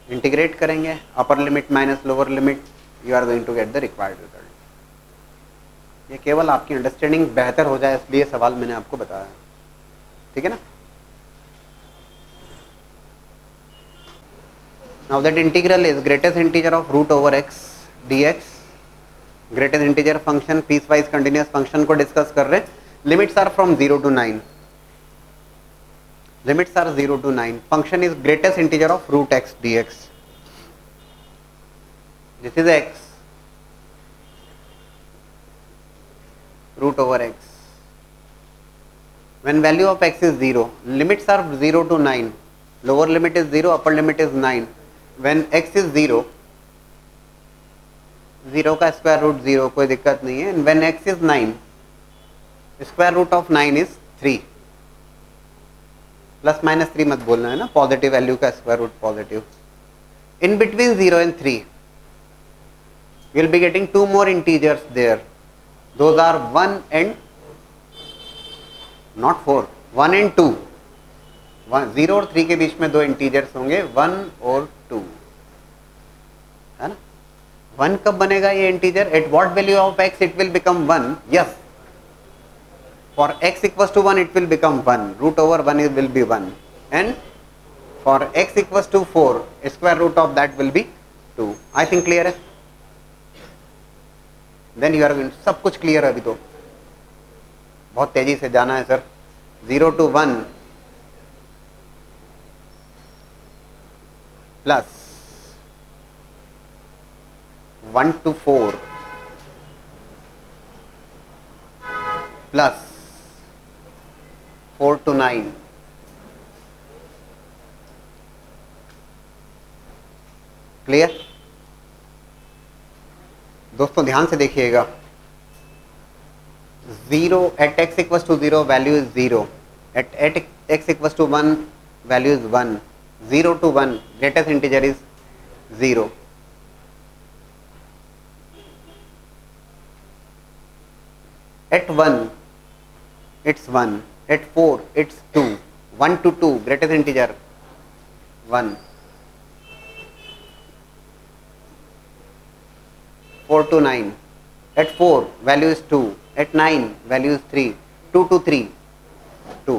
Integrate करेंगे upper limit minus lower limit, you are going to get the required result. ये केवल आपकी अंडरस्टैंडिंग बेहतर हो जाए इसलिए सवाल मैंने आपको बताया, ठीक है ना। Now that integral is greatest integer of √x dx। Greatest integer function piecewise continuous function को डिस्कस कर रहे हैं। Limits are from 0 to 9। Limits are 0 to 9. Function is greatest integer of √x dx. This is x √x. When value of x is 0, limits are 0 to 9. Lower limit is 0, upper limit is 9. When x is 0, 0 का square root 0, कोई दिक्कत नहीं है। And when x is 9, square root of 9 is 3। Plus minus 3 मत बोलना है ना, positive value का square root positive. In between 0 and 3 will be getting 2 more integers there. Those are 1 and not 4, 1 and 2। 0 और 3 के बीच में 2 इंटीजर्स होंगे, 1 और 2, है ना। 1 कब बनेगा ये integer? At what value of x it will become 1? Yes, for x equals to 1 it will become 1, √1 it will be 1, and for x equals to 4 square root of that will be 2। I think clear है? Then you are going, सब कुछ clear है अभी तो, बहुत तेजी से जाना है sir. 0 to 1 plus 1 to 4 plus 4 to 9 clear? दोस्तों ध्यान से देखिएगा। 0 at x equals to 0 value is 0, at x equals to 1 value is 1, 0 to 1 greatest integer is 0। At 1 it's 1, at 4 it's 2, 1 to 2 greatest integer 1, 4 to 9, at 4 value is 2, at 9 value is 3, 2 to 3 2।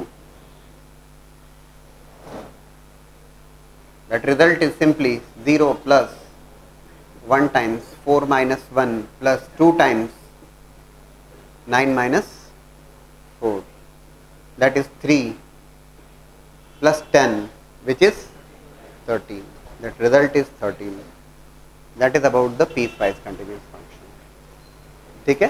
that result is simply 0 plus 1 times 4 minus 1 plus 2 times 9 minus 4, that is 3 plus 10 which is 13। that result is 13। that is about the piecewise continuous function, ठीक है।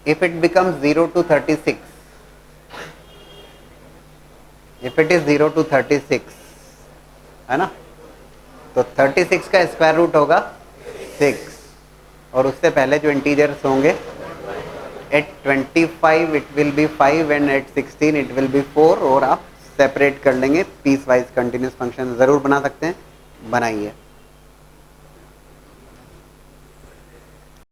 if it becomes 0 to 36, if it is 0 to 36 है ना, तो 36 का square root होगा 6, और उससे पहले जो इंटीजर्स होंगे at 25 it will be 5 and at 16 it will be 4, और आप सेपरेट कर लेंगे। पीस वाइज कंटिन्यूस फंक्शन ज़रूर बना सकते हैं, बनाइए।